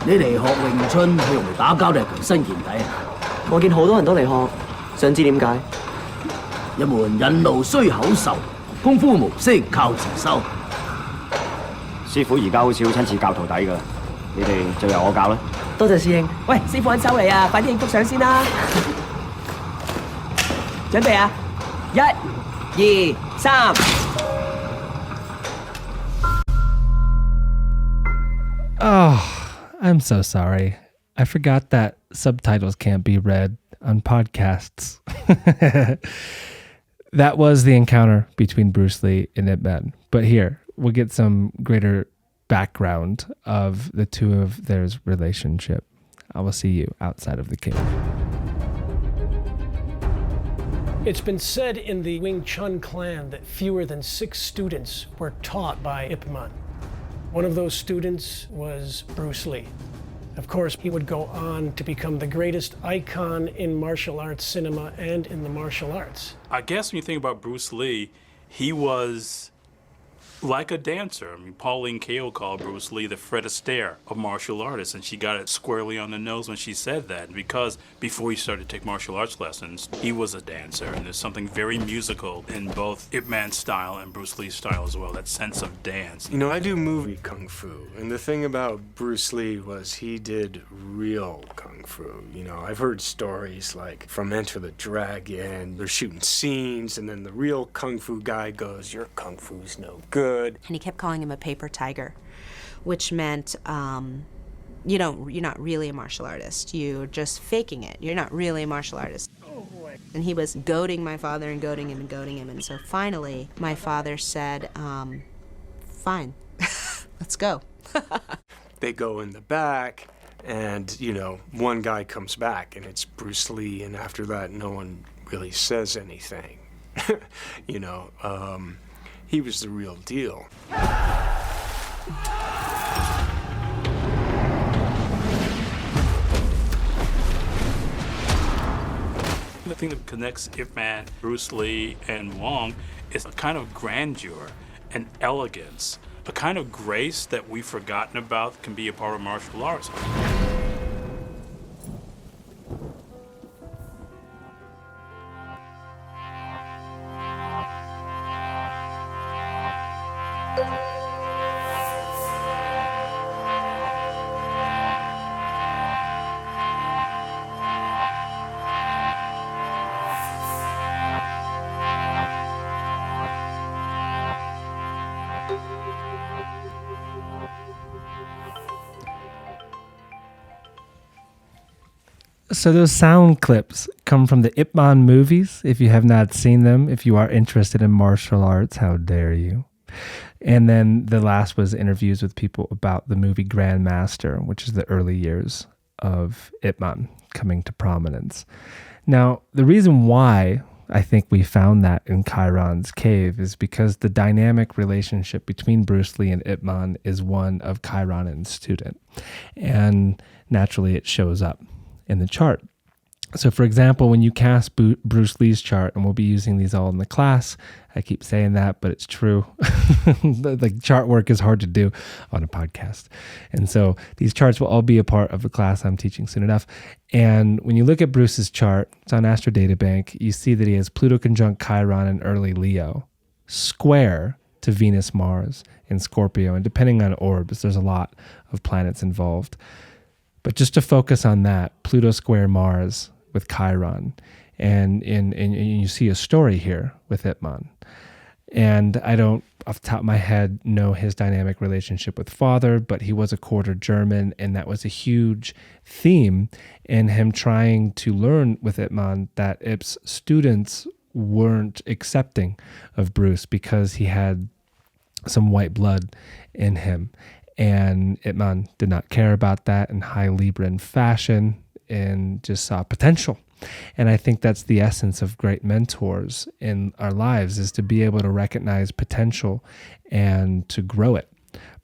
你嚟學詠春，係用嚟打交定係強身健體啊？我見好多人都嚟學，想知點解？一門引路需口授，功夫無式靠自修。師傅而家好少親自教徒弟㗎，你哋就由我教啦。多謝師兄。喂，師傅揾手嚟啊！快啲影幅相先啦！準備啊！1、2、3。Oh, I'm so sorry. I forgot that subtitles can't be read on podcasts. That was the encounter between Bruce Lee and Ip Man. But here, we'll get some greater background of the two of their relationship. I will see you outside of the cave. It's been said in the Wing Chun clan that fewer than 6 students were taught by Ip Man. One of those students was Bruce Lee. Of course, he would go on to become the greatest icon in martial arts cinema and in the martial arts. I guess when you think about Bruce Lee, he was like a dancer. I mean, Pauline Kael called Bruce Lee the Fred Astaire of martial artists, and she got it squarely on the nose when she said that, because before he started to take martial arts lessons, he was a dancer, and there's something very musical in both Ip Man's style and Bruce Lee's style as well, that sense of dance. You know, I do movie kung fu, and the thing about Bruce Lee was he did real kung fu. You know, I've heard stories like from Enter the Dragon, they're shooting scenes, and then the real kung fu guy goes, "Your kung fu's no good." And he kept calling him a paper tiger, which meant you're not really a martial artist. You're just faking it. You're not really a martial artist. Oh boy. And he was goading my father and goading him and goading him. And so finally, my father said, fine, let's go. They go in the back, and, you know, one guy comes back, and it's Bruce Lee, and after that, no one really says anything. You know, he was the real deal. The thing that connects Ip Man, Bruce Lee, and Wong is a kind of grandeur and elegance, a kind of grace that we've forgotten about can be a part of martial arts. So those sound clips come from the Ip Man movies. If you have not seen them, if you are interested in martial arts, how dare you? And then the last was interviews with people about the movie Grandmaster, which is the early years of Ip Man coming to prominence. Now, the reason why I think we found that in Chiron's cave is because the dynamic relationship between Bruce Lee and Ip Man is one of Chiron and student. And naturally, it shows up in the chart. So for example, when you cast Bruce Lee's chart, and we'll be using these all in the class, I keep saying that, but it's true. The chart work is hard to do on a podcast. And so these charts will all be a part of the class I'm teaching soon enough. And when you look at Bruce's chart, it's on Astro Databank, you see that he has Pluto conjunct Chiron in early Leo, square to Venus, Mars, and Scorpio. And depending on orbs, there's a lot of planets involved. But just to focus on that, Pluto square Mars with Chiron. And you see a story here with Ip Man. And I don't, off the top of my head, know his dynamic relationship with father, but he was a quarter German, and that was a huge theme in him trying to learn with Ip Man that Ip's students weren't accepting of Bruce because he had some white blood in him. And Ip Man did not care about that in high Libran fashion and just saw potential. And I think that's the essence of great mentors in our lives, is to be able to recognize potential and to grow it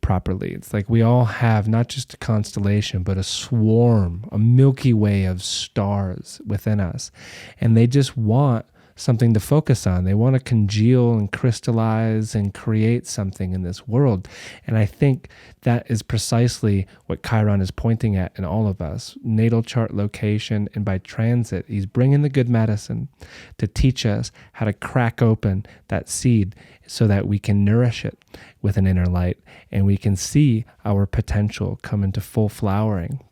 properly. It's like we all have not just a constellation, but a swarm, a Milky Way of stars within us. And they just want something to focus on. They want to congeal and crystallize and create something in this world. And I think that is precisely what Chiron is pointing at in all of us. Natal chart location, and by transit, he's bringing the good medicine to teach us how to crack open that seed so that we can nourish it with an inner light and we can see our potential come into full flowering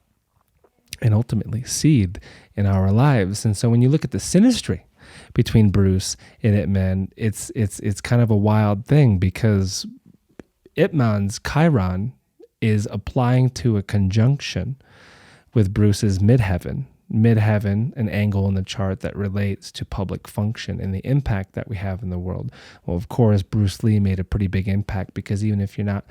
and ultimately seed in our lives. And so when you look at the synastry between Bruce and Ip Man, it's kind of a wild thing, because Ip Man's Chiron is applying to a conjunction with Bruce's midheaven. Midheaven, an angle in the chart that relates to public function and the impact that we have in the world. Well, of course, Bruce Lee made a pretty big impact, because even if you're not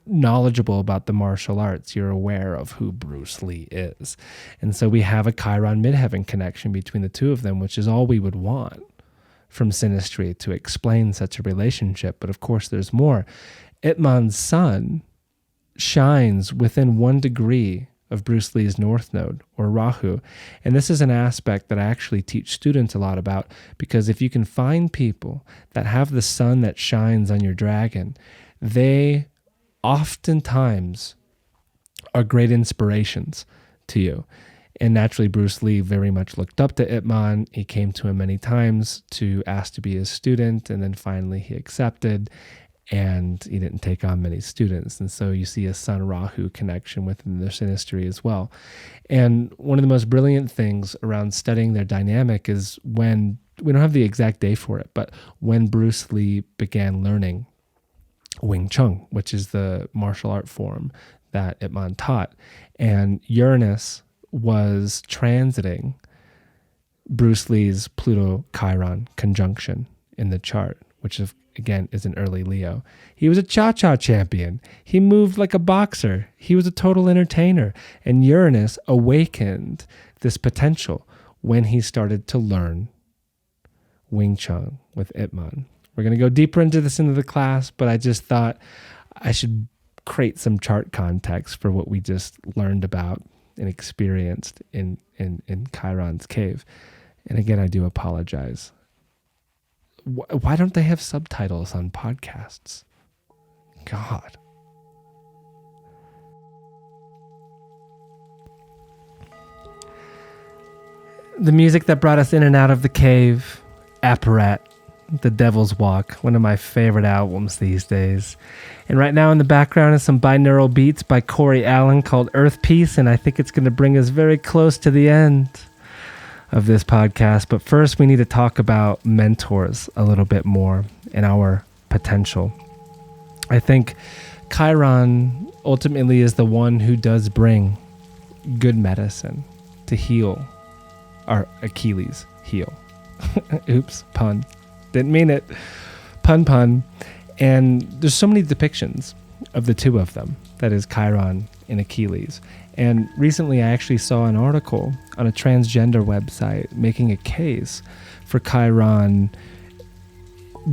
knowledgeable about the martial arts, you're aware of who Bruce Lee is. And so we have a Chiron midheaven connection between the two of them, which is all we would want from synastry to explain such a relationship. But of course, there's more. Ip Man's sun shines within 1 degree of Bruce Lee's North Node, or Rahu. And this is an aspect that I actually teach students a lot about, because if you can find people that have the sun that shines on your dragon, they oftentimes are great inspirations to you. And naturally, Bruce Lee very much looked up to Ip Man. He came to him many times to ask to be his student, and then finally he accepted. And he didn't take on many students. And so you see a Sun-Rahu connection within their synastry as well. And one of the most brilliant things around studying their dynamic is when, we don't have the exact day for it, but when Bruce Lee began learning Wing Chun, which is the martial art form that Ip Man taught. And Uranus was transiting Bruce Lee's Pluto-Chiron conjunction in the chart, which is, again, is an early Leo. He was a cha-cha champion. He moved like a boxer. He was a total entertainer. And Uranus awakened this potential when he started to learn Wing Chun with Ip Man. We're going to go deeper into this into the class, but I just thought I should create some chart context for what we just learned about and experienced in Chiron's cave. And again, I do apologize. Why don't they have subtitles on podcasts? God. The music that brought us in and out of the cave, Apparat, The Devil's Walk, one of my favorite albums these days. And right now in the background is some binaural beats by Corey Allen called Earth Peace, and I think it's going to bring us very close to the end of this podcast. But first, we need to talk about mentors a little bit more and our potential. I think Chiron ultimately is the one who does bring good medicine to heal our Achilles heel. Oops, pun. Didn't mean it. Pun. And there's so many depictions of the two of them, that is Chiron and Achilles. And recently I actually saw an article on a transgender website making a case for Chiron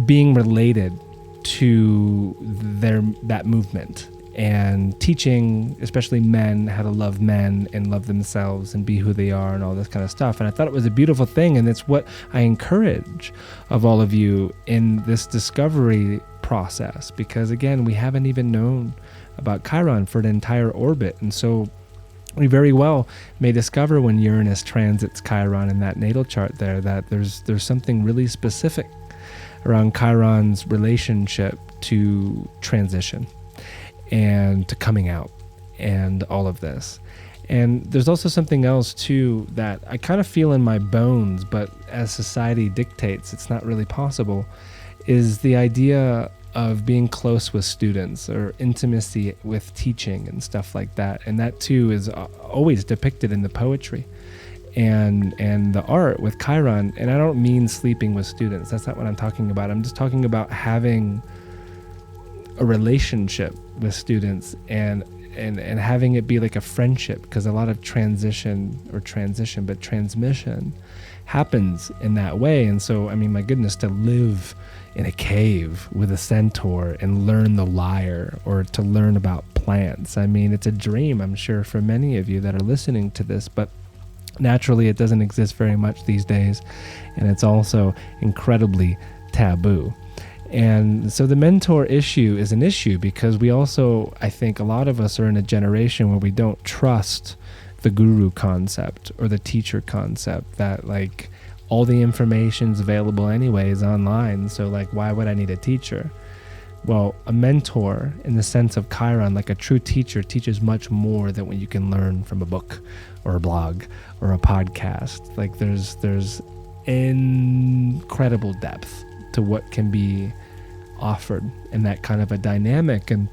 being related to that movement and teaching, especially men, how to love men and love themselves and be who they are and all this kind of stuff. And I thought it was a beautiful thing, and it's what I encourage of all of you in this discovery process, because again, we haven't even known about Chiron for an entire orbit. And so we very well may discover when Uranus transits Chiron in that natal chart there that there's something really specific around Chiron's relationship to transition and to coming out and all of this. And there's also something else too that I kind of feel in my bones, but as society dictates, it's not really possible, is the idea of being close with students or intimacy with teaching and stuff like that. And that too is always depicted in the poetry and the art with Chiron. And I don't mean sleeping with students. That's not what I'm talking about. I'm just talking about having a relationship with students and having it be like a friendship, because a lot of transmission happens in that way. And so, I mean, my goodness, to live in a cave with a centaur and learn the lyre, or to learn about plants, I mean, it's a dream, I'm sure, for many of you that are listening to this, but naturally it doesn't exist very much these days, and it's also incredibly taboo. And so the mentor issue is an issue because we also, I think a lot of us are in a generation where we don't trust the guru concept or the teacher concept, that like all the information's available anyways online, so like why would I need a teacher? Well, a mentor in the sense of Chiron, like a true teacher, teaches much more than what you can learn from a book or a blog or a podcast. Like there's incredible depth to what can be offered in that kind of a dynamic. And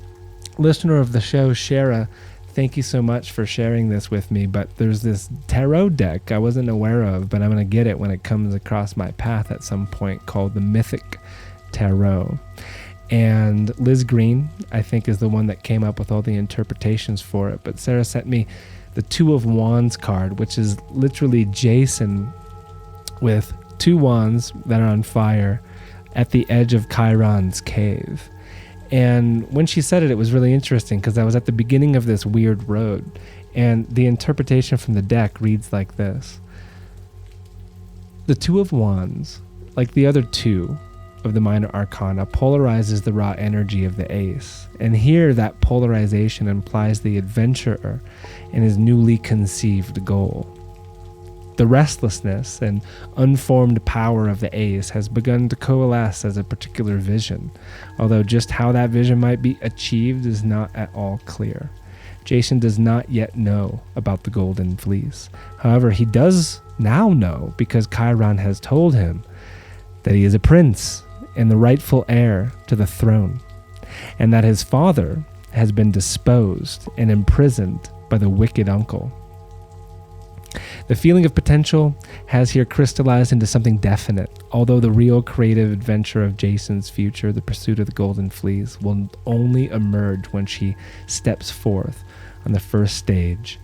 listener of the show, Shara, thank you so much for sharing this with me. But there's this tarot deck I wasn't aware of, but I'm going to get it when it comes across my path at some point, called the Mythic Tarot. And Liz Green, I think, is the one that came up with all the interpretations for it. But Sarah sent me the Two of Wands card, which is literally Jason with two wands that are on fire at the edge of Chiron's cave. And when she said it, it was really interesting because I was at the beginning of this weird road. And the interpretation from the deck reads like this. The Two of Wands, like the other two of the minor arcana, polarizes the raw energy of the ace. And here that polarization implies the adventurer and his newly conceived goal. The restlessness and unformed power of the ace has begun to coalesce as a particular vision, although just how that vision might be achieved is not at all clear. Jason does not yet know about the Golden Fleece. However, he does now know because Chiron has told him that he is a prince and the rightful heir to the throne, and that his father has been disposed and imprisoned by the wicked uncle. The feeling of potential has here crystallized into something definite, although the real creative adventure of Jason's future, the pursuit of the Golden Fleece, will only emerge when she steps forth on the first stage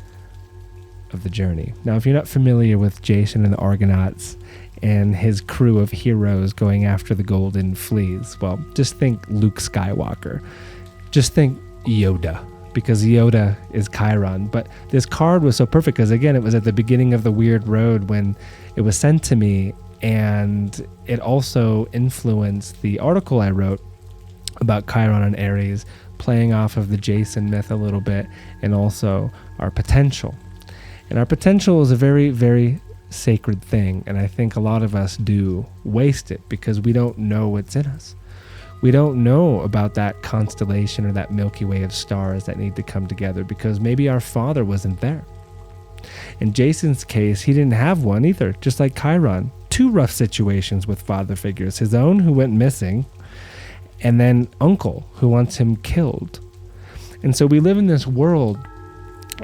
of the journey. Now, if you're not familiar with Jason and the Argonauts and his crew of heroes going after the Golden Fleece, well, just think Luke Skywalker. Just think Yoda, because Yoda is Chiron. But this card was so perfect because, again, it was at the beginning of the weird road when it was sent to me, and it also influenced the article I wrote about Chiron and Aries, playing off of the Jason myth a little bit, and also our potential. And our potential is a very, very sacred thing, and I think a lot of us do waste it because we don't know what's in us. We don't know about that constellation or that Milky Way of stars that need to come together because maybe our father wasn't there. In Jason's case, he didn't have one either, just like Chiron. Two rough situations with father figures, his own who went missing, and then uncle who wants him killed. And so we live in this world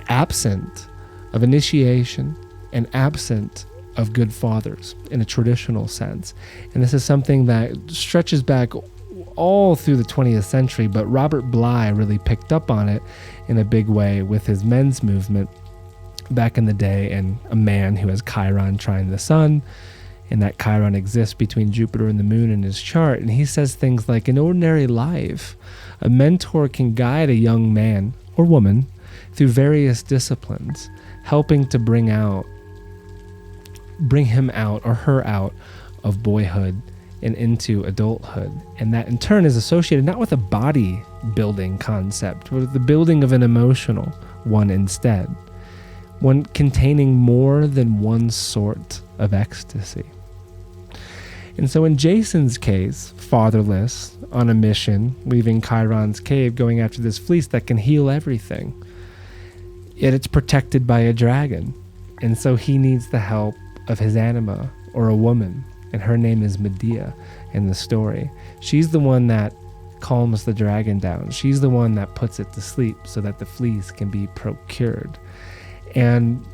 absent of initiation and absent of good fathers in a traditional sense. And this is something that stretches back all through the 20th century, but Robert Bly really picked up on it in a big way with his men's movement back in the day, and a man who has Chiron trine the sun, and that Chiron exists between Jupiter and the moon in his chart. And he says things like, in ordinary life, a mentor can guide a young man or woman through various disciplines, helping to bring him out or her out of boyhood and into adulthood. And that in turn is associated not with a body building concept, but with the building of an emotional one instead, one containing more than one sort of ecstasy. And so in Jason's case, fatherless, on a mission, leaving Chiron's cave, going after this fleece that can heal everything, yet it's protected by a dragon. And so he needs the help of his anima, or a woman, and her name is Medea in the story. She's the one that calms the dragon down. She's the one that puts it to sleep so that the fleece can be procured. And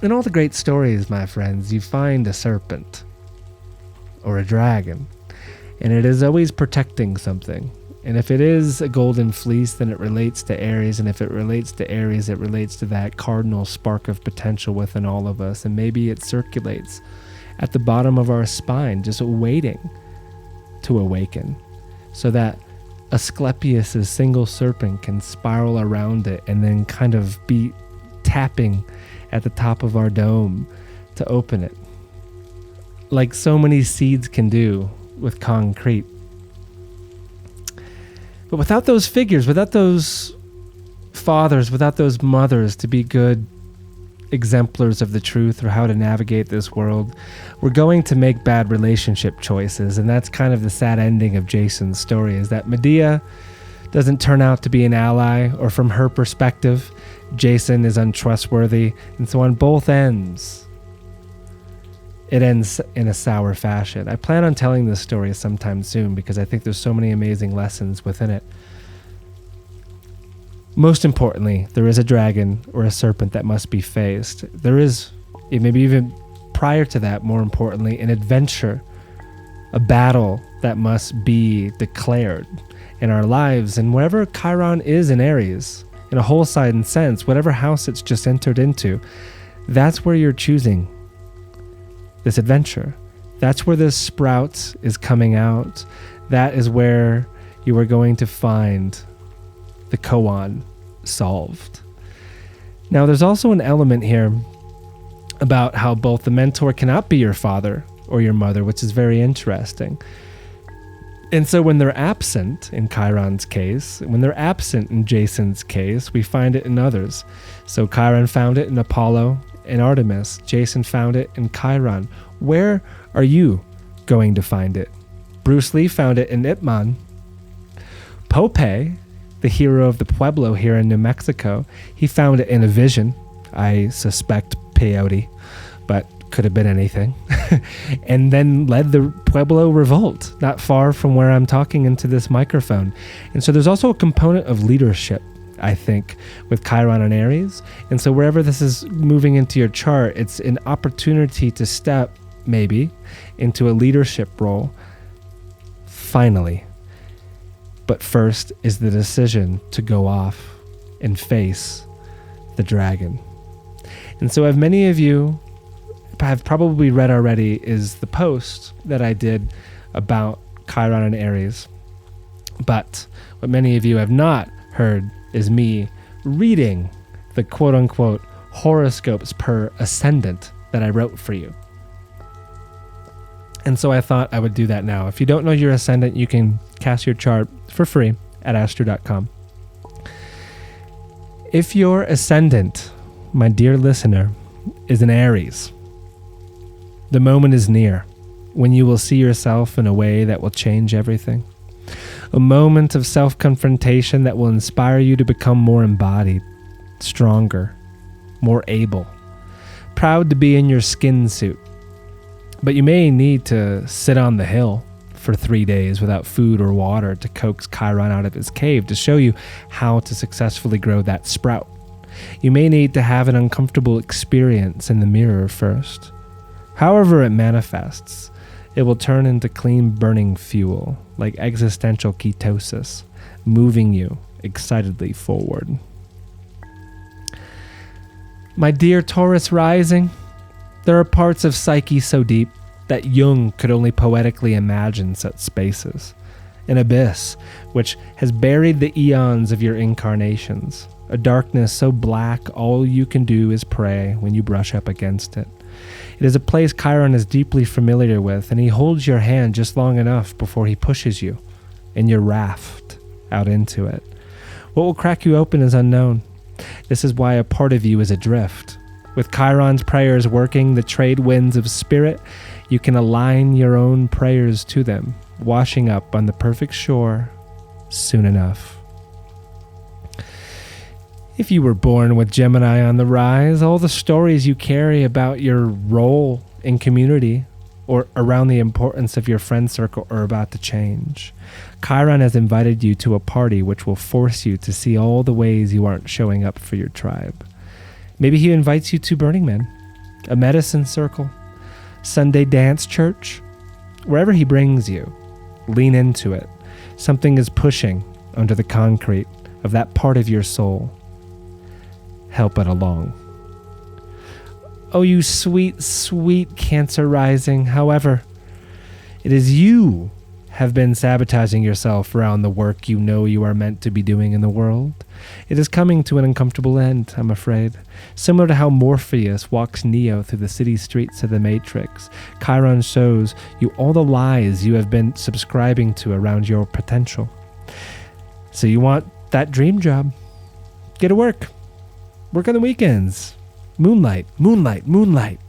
in all the great stories, my friends, you find a serpent or a dragon, and it is always protecting something. And if it is a golden fleece, then it relates to Aries, and if it relates to Aries, it relates to that cardinal spark of potential within all of us, and maybe it circulates at the bottom of our spine, just waiting to awaken, so that Asclepius's single serpent can spiral around it and then kind of be tapping at the top of our dome to open it, like so many seeds can do with concrete. But without those figures, without those fathers, without those mothers to be good exemplars of the truth or how to navigate this world, we're going to make bad relationship choices. And that's kind of the sad ending of Jason's story, is that Medea doesn't turn out to be an ally, or from her perspective, Jason is untrustworthy. And so on both ends, it ends in a sour fashion. I plan on telling this story sometime soon because I think there's so many amazing lessons within it. Most importantly, there is a dragon or a serpent that must be faced. There is, maybe even prior to that, more importantly, an adventure, a battle that must be declared in our lives. And wherever Chiron is in Aries, in a whole-sided sense, whatever house it's just entered into, that's where you're choosing this adventure. That's where this sprout is coming out. That is where you are going to find the koan solved. Now, there's also an element here about how both the mentor cannot be your father or your mother, which is very interesting. And so when they're absent, in Chiron's case, when they're absent in Jason's case, we find it in others. So Chiron found it in Apollo and Artemis. Jason found it in Chiron. Where are you going to find it? Bruce Lee found it in Ip Man. Pope, the hero of the Pueblo here in New Mexico, he found it in a vision. I suspect peyote, but could have been anything. And then led the Pueblo revolt, not far from where I'm talking into this microphone. And so there's also a component of leadership, I think, with Chiron and Aries. And so wherever this is moving into your chart, it's an opportunity to step, maybe, into a leadership role, finally. But first is the decision to go off and face the dragon. And so, as many of you have probably read already, is the post that I did about Chiron and Aries. But what many of you have not heard is me reading the quote-unquote horoscopes per ascendant that I wrote for you. And so I thought I would do that now. If you don't know your ascendant, you can cast your chart for free at astro.com. If your ascendant, my dear listener, is an Aries, the moment is near when you will see yourself in a way that will change everything. A moment of self-confrontation that will inspire you to become more embodied, stronger, more able, proud to be in your skin suit. But you may need to sit on the hill for 3 days without food or water to coax Chiron out of his cave to show you how to successfully grow that sprout. You may need to have an uncomfortable experience in the mirror first. However it manifests, it will turn into clean burning fuel, like existential ketosis, moving you excitedly forward. My dear Taurus rising, there are parts of psyche so deep that Jung could only poetically imagine such spaces. An abyss which has buried the eons of your incarnations. A darkness so black all you can do is pray when you brush up against it. It is a place Chiron is deeply familiar with, and he holds your hand just long enough before he pushes you and your raft out into it. What will crack you open is unknown. This is why a part of you is adrift. With Chiron's prayers working the trade winds of spirit, you can align your own prayers to them, washing up on the perfect shore soon enough. If you were born with Gemini on the rise, all the stories you carry about your role in community or around the importance of your friend circle are about to change. Chiron has invited you to a party which will force you to see all the ways you aren't showing up for your tribe. Maybe he invites you to Burning Man, a medicine circle, Sunday dance church. Wherever he brings you, lean into it. Something is pushing under the concrete of that part of your soul. Help it along. Oh, you sweet, sweet Cancer rising. However, it is you have been sabotaging yourself around the work you know you are meant to be doing in the world. It is coming to an uncomfortable end, I'm afraid. Similar to how Morpheus walks Neo through the city streets of the Matrix, Chiron shows you all the lies you have been subscribing to around your potential. So you want that dream job. Get to work. Work on the weekends. Moonlight, moonlight, moonlight.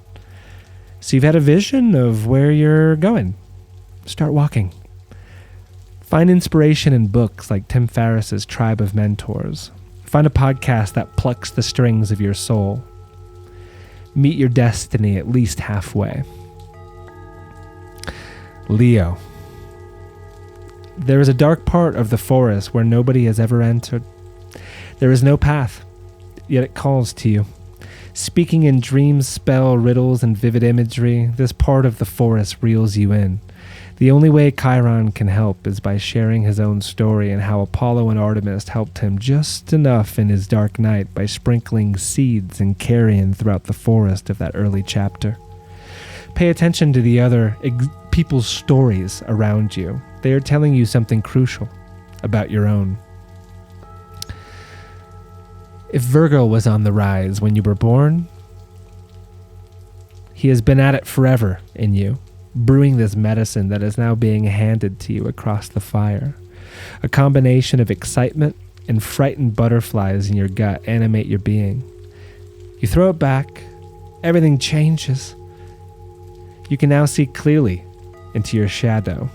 So you've had a vision of where you're going. Start walking. Find inspiration in books like Tim Ferriss's Tribe of Mentors. Find a podcast that plucks the strings of your soul. Meet your destiny at least halfway. Leo. There is a dark part of the forest where nobody has ever entered. There is no path, yet it calls to you. Speaking in dreams, spell, riddles, and vivid imagery, this part of the forest reels you in. The only way Chiron can help is by sharing his own story and how Apollo and Artemis helped him just enough in his dark night by sprinkling seeds and carrion throughout the forest of that early chapter. Pay attention to the other people's stories around you. They are telling you something crucial about your own. If Virgo was on the rise when you were born, he has been at it forever in you, brewing this medicine that is now being handed to you across the fire. A combination of excitement and frightened butterflies in your gut animate your being. You throw it back, everything changes. You can now see clearly into your shadow.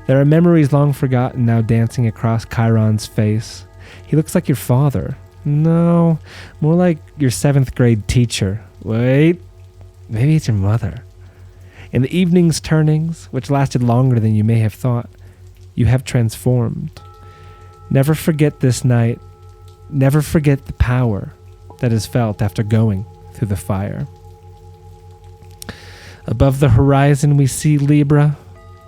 There are memories long forgotten now dancing across Chiron's face. He looks like your father. No, more like your 7th grade teacher. Wait, maybe it's your mother. In the evening's turnings, which lasted longer than you may have thought, you have transformed. Never forget this night. Never forget the power that is felt after going through the fire. Above the horizon we see Libra.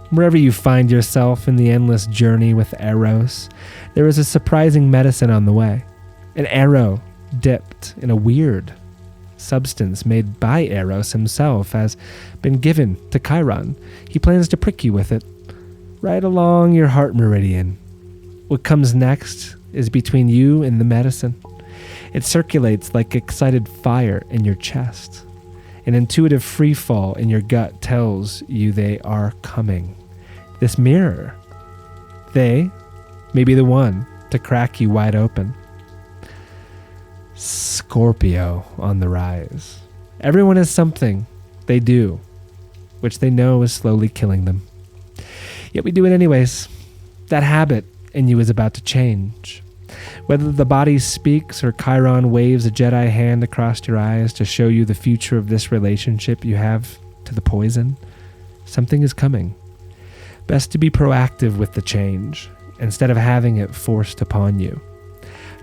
Wherever you find yourself in the endless journey with Eros, there is a surprising medicine on the way. An arrow dipped in a weird substance made by Eros himself has been given to Chiron. He plans to prick you with it right along your heart meridian. What comes next is between you and the medicine. It circulates like excited fire in your chest. An intuitive free fall in your gut tells you they are coming. This mirror, they may be the one to crack you wide open. Scorpio on the rise. Everyone has something they do, which they know is slowly killing them. Yet we do it anyways. That habit in you is about to change. Whether the body speaks or Chiron waves a Jedi hand across your eyes to show you the future of this relationship you have to the poison, something is coming. Best to be proactive with the change instead of having it forced upon you.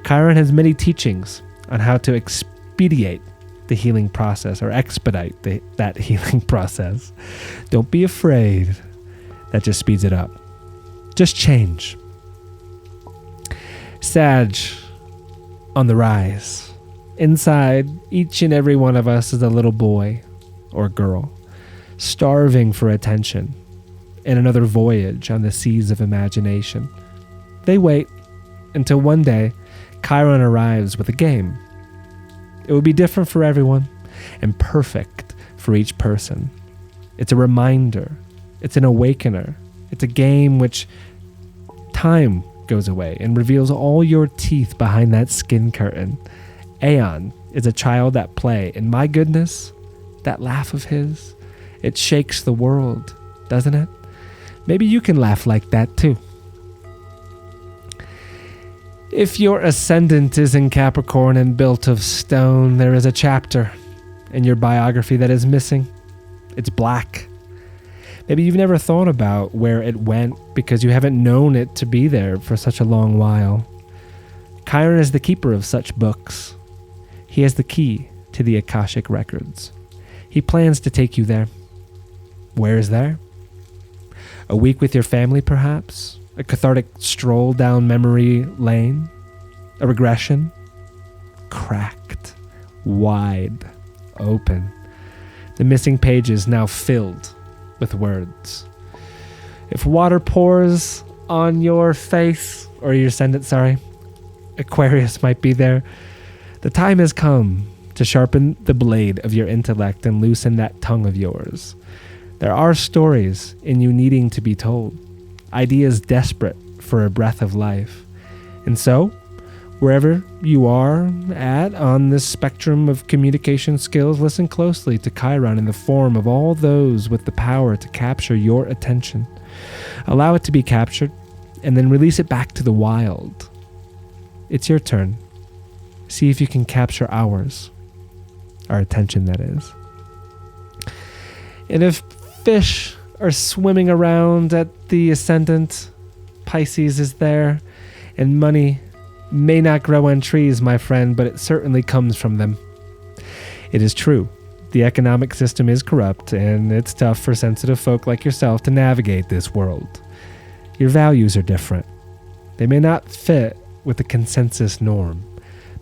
Chiron has many teachings on how to expedite the healing process or expedite that healing process. Don't be afraid. That just speeds it up. Just change. Sag on the rise. Inside, each and every one of us is a little boy or girl, starving for attention and another voyage on the seas of imagination. They wait until one day Chiron arrives with a game. It will be different for everyone and perfect for each person. It's a reminder. It's an awakener. It's a game which time goes away and reveals all your teeth behind that skin curtain. Aeon is a child at play, and my goodness, that laugh of his, it shakes the world, doesn't it? Maybe you can laugh like that too. If your ascendant is in Capricorn and built of stone, there is a chapter in your biography that is missing. It's black. Maybe you've never thought about where it went because you haven't known it to be there for such a long while. Chiron is the keeper of such books. He has the key to the Akashic records. He plans to take you there. Where is there? A week with your family, perhaps? A cathartic stroll down memory lane? A regression? Cracked. Wide. Open. The missing pages now filled with words. If water pours on your face, or your ascendant, Aquarius might be there. The time has come to sharpen the blade of your intellect and loosen that tongue of yours. There are stories in you needing to be told, ideas desperate for a breath of life. And so, wherever you are at on this spectrum of communication skills, listen closely to Chiron in the form of all those with the power to capture your attention. Allow it to be captured, and then release it back to the wild. It's your turn. See if you can capture ours. Our attention, that is. And if fish are swimming around at the ascendant, Pisces is there, and money may not grow on trees, my friend, but it certainly comes from them. It is true. The economic system is corrupt, and it's tough for sensitive folk like yourself to navigate this world. Your values are different. They may not fit with the consensus norm.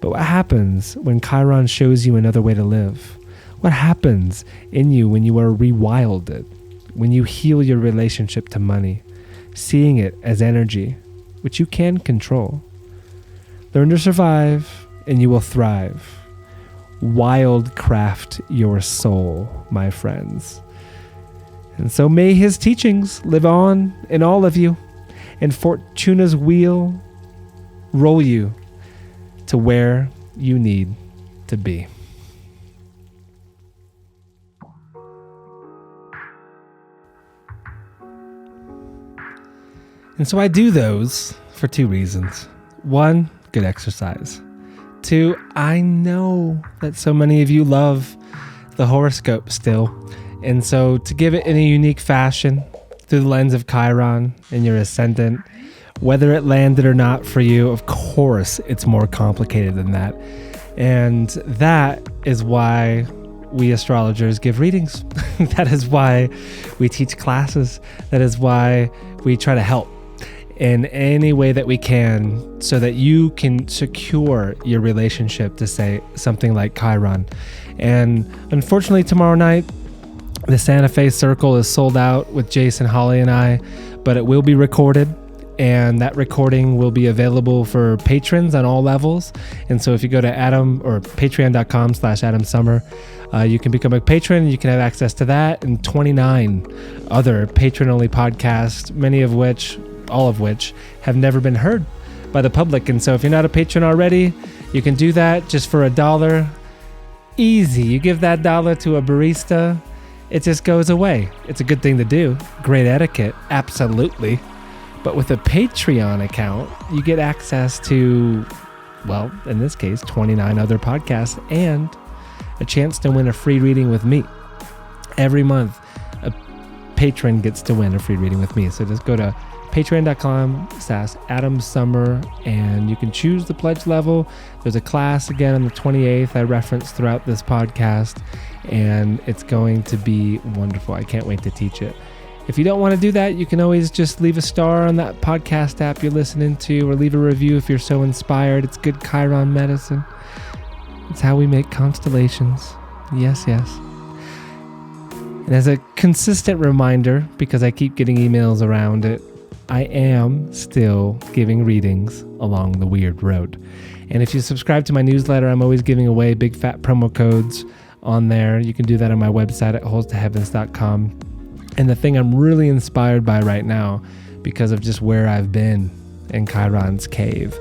But what happens when Chiron shows you another way to live? What happens in you when you are rewilded? When you heal your relationship to money, seeing it as energy, which you can control? Learn to survive, and you will thrive. Wildcraft your soul, my friends. And so may his teachings live on in all of you, and Fortuna's wheel roll you to where you need to be. And so I do those for two reasons. One, good exercise. Two, I know that so many of you love the horoscope still. And so to give it in a unique fashion through the lens of Chiron and your ascendant, whether it landed or not for you, of course, it's more complicated than that. And that is why we astrologers give readings. That is why we teach classes. That is why we try to help in any way that we can so that you can secure your relationship to, say, something like Chiron. And unfortunately, tomorrow night, the Santa Fe Circle is sold out with Jason, Holly, and I, but it will be recorded. And that recording will be available for patrons on all levels. And so if you go to patreon.com/AdamSummer, you can become a patron. You can have access to that and 29 other patron-only podcasts, all of which have never been heard by the public. And so if you're not a patron already, you can do that just for $1. Easy. You give that $1 to a barista, it just goes away. It's a good thing to do. Great etiquette. Absolutely. But with a Patreon account, you get access to, well, in this case, 29 other podcasts and a chance to win a free reading with me. Every month, a patron gets to win a free reading with me. So just go to patreon.com/AdamSummer and you can choose the pledge level. There's a class again on the 28th I referenced throughout this podcast, and it's going to be wonderful. I can't wait to teach it. If you don't want to do that, you can always just leave a star on that podcast app you're listening to, or leave a review if you're so inspired. It's good Chiron medicine. It's how we make constellations. Yes, yes. And as a consistent reminder, because I keep getting emails around it, I am still giving readings along the weird road. And if you subscribe to my newsletter, I'm always giving away big fat promo codes on there. You can do that on my website at holstoheavens.com. And the thing I'm really inspired by right now, because of just where I've been in Chiron's cave,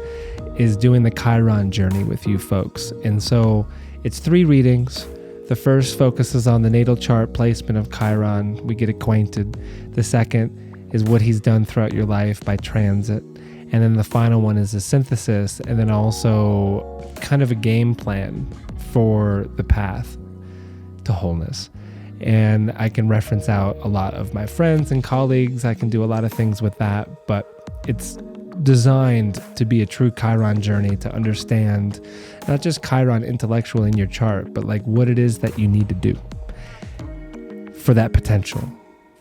is doing the Chiron journey with you folks. And so it's 3 readings. The first focuses on the natal chart placement of Chiron. We get acquainted. The second is what he's done throughout your life by transit. And then the final one is a synthesis, and then also kind of a game plan for the path to wholeness. And I can reference out a lot of my friends and colleagues. I can do a lot of things with that, but it's designed to be a true Chiron journey to understand not just Chiron intellectually in your chart, but like what it is that you need to do for that potential,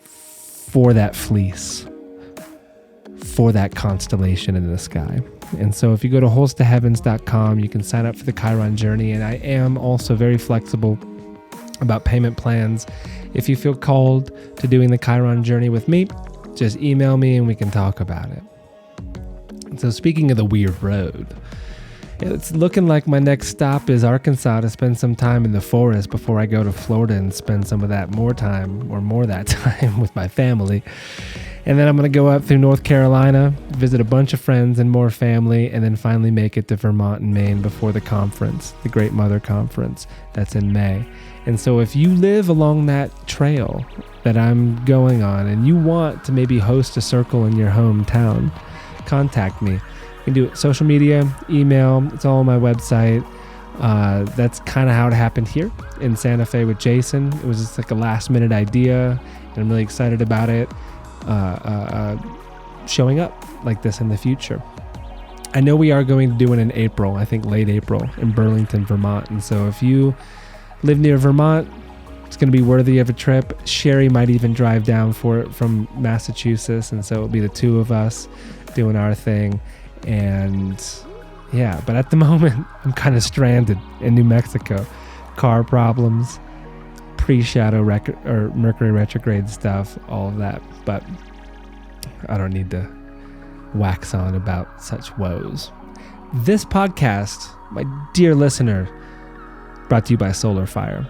for that fleece, for that constellation in the sky. And so if you go to holstoheavens.com, you can sign up for the Chiron journey. And I am also very flexible about payment plans. If you feel called to doing the Chiron journey with me, just email me and we can talk about it. And so speaking of the weird road, it's looking like my next stop is Arkansas to spend some time in the forest before I go to Florida and spend some of that more time with my family. And then I'm going to go up through North Carolina, visit a bunch of friends and more family, and then finally make it to Vermont and Maine before the conference, the Great Mother Conference that's in May. And so if you live along that trail that I'm going on and you want to maybe host a circle in your hometown, contact me. You can do it social media, email, it's all on my website. That's kind of how it happened here in Santa Fe with Jason. It was just like a last minute idea, and I'm really excited about it showing up like this in the future. I know we are going to do it in April, I think late April, in Burlington, Vermont. And so if you live near Vermont, it's going to be worthy of a trip. Sherry might even drive down for it from Massachusetts. And so it'll be the two of us doing our thing. And yeah, but at the moment, I'm kind of stranded in New Mexico. Car problems, pre-shadow or Mercury retrograde stuff, all of that. But I don't need to wax on about such woes. This podcast, my dear listener, brought to you by Solar Fire.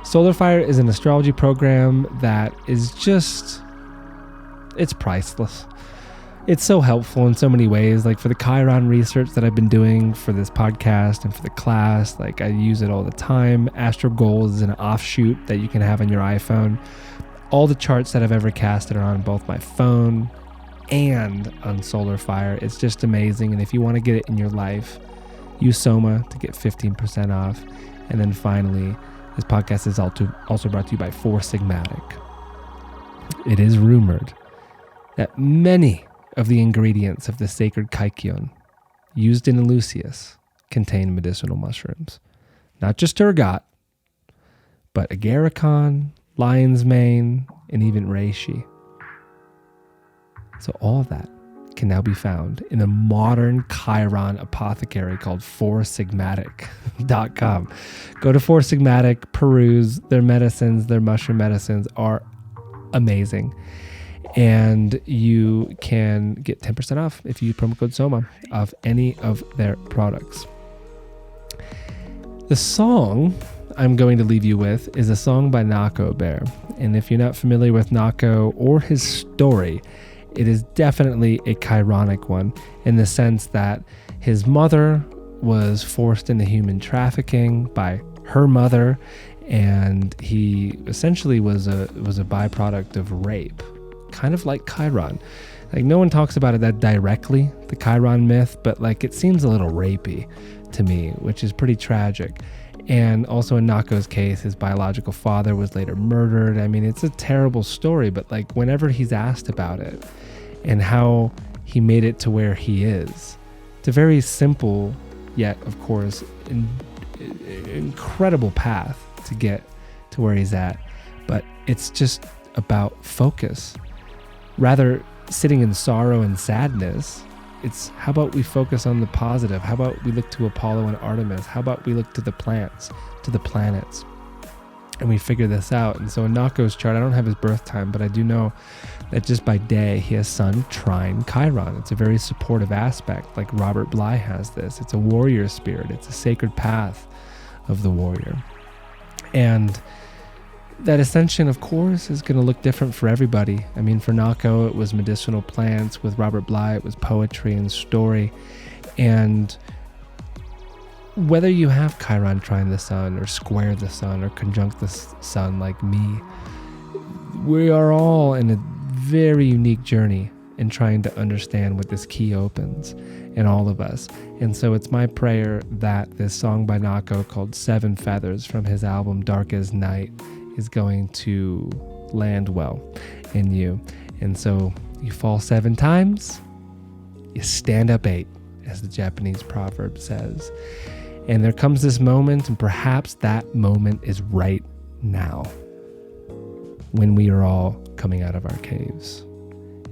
Solar Fire is an astrology program that is just, it's priceless. It's so helpful in so many ways. Like for the Chiron research that I've been doing for this podcast and for the class, like I use it all the time. Astro Goals is an offshoot that you can have on your iPhone. All the charts that I've ever casted are on both my phone and on Solar Fire. It's just amazing. And if you want to get it in your life, use Soma to get 15% off. And then finally, this podcast is also brought to you by Four Sigmatic. It is rumored that many of the ingredients of the sacred Kaikion used in Eleusis contain medicinal mushrooms. Not just ergot, but agarikon, lion's mane, and even reishi. So all of that can now be found in a modern Chiron apothecary called foursigmatic.com. Go to Four Sigmatic, peruse their medicines. Their mushroom medicines are amazing. And you can get 10% off if you use promo code SOMA of any of their products. The song I'm going to leave you with is a song by Nako Bear. And if you're not familiar with Nako or his story, it is definitely a Chironic one in the sense that his mother was forced into human trafficking by her mother, and he essentially was a byproduct of rape, kind of like Chiron. Like no one talks about it that directly, the Chiron myth, but like it seems a little rapey to me, which is pretty tragic. And also in Nako's case, his biological father was later murdered. I mean, it's a terrible story, but like whenever he's asked about it and how he made it to where he is, it's a very simple, yet of course, incredible path to get to where he's at. But it's just about focus. Rather sitting in sorrow and sadness, it's how about we focus on the positive? How about we look to Apollo and Artemis? How about we look to the plants, to the planets, and we figure this out? And so in Nako's chart, I don't have his birth time, but I do know that just by day, he has Sun trine Chiron. It's a very supportive aspect, like Robert Bly has this. It's a warrior spirit. It's a sacred path of the warrior. And that ascension, of course, is going to look different for everybody. I mean, for Nako, it was medicinal plants. With Robert Bly, it was poetry and story. And whether you have Chiron trine the sun, or square the sun, or conjunct the sun like me, we are all in a very unique journey in trying to understand what this key opens in all of us. And so it's my prayer that this song by Nako called Seven Feathers from his album Dark as Night is going to land well in you. And so you fall 7 times, you stand up 8, as the Japanese proverb says. And there comes this moment, and perhaps that moment is right now, when we are all coming out of our caves.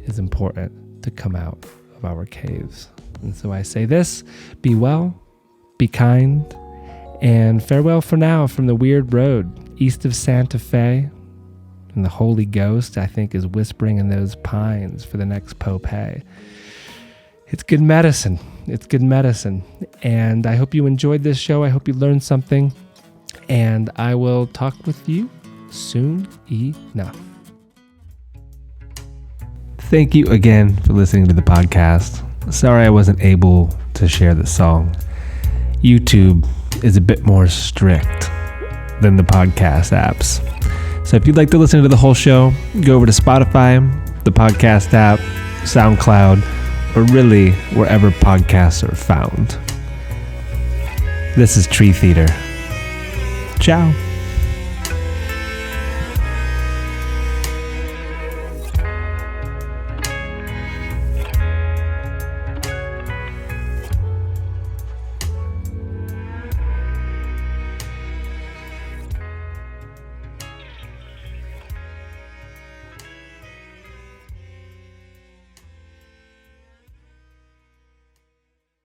It's important to come out of our caves. And so I say this: be well, be kind, and farewell for now from the weird road east of Santa Fe. And the Holy Ghost, I think, is whispering in those pines for the next Popeye. It's good medicine. It's good medicine. And I hope you enjoyed this show. I hope you learned something. And I will talk with you soon enough. Thank you again for listening to the podcast. Sorry I wasn't able to share the song. YouTube is a bit more strict than the podcast apps. So if you'd like to listen to the whole show, go over to Spotify, the podcast app, SoundCloud, or really wherever podcasts are found. This is Tree Theater. Ciao.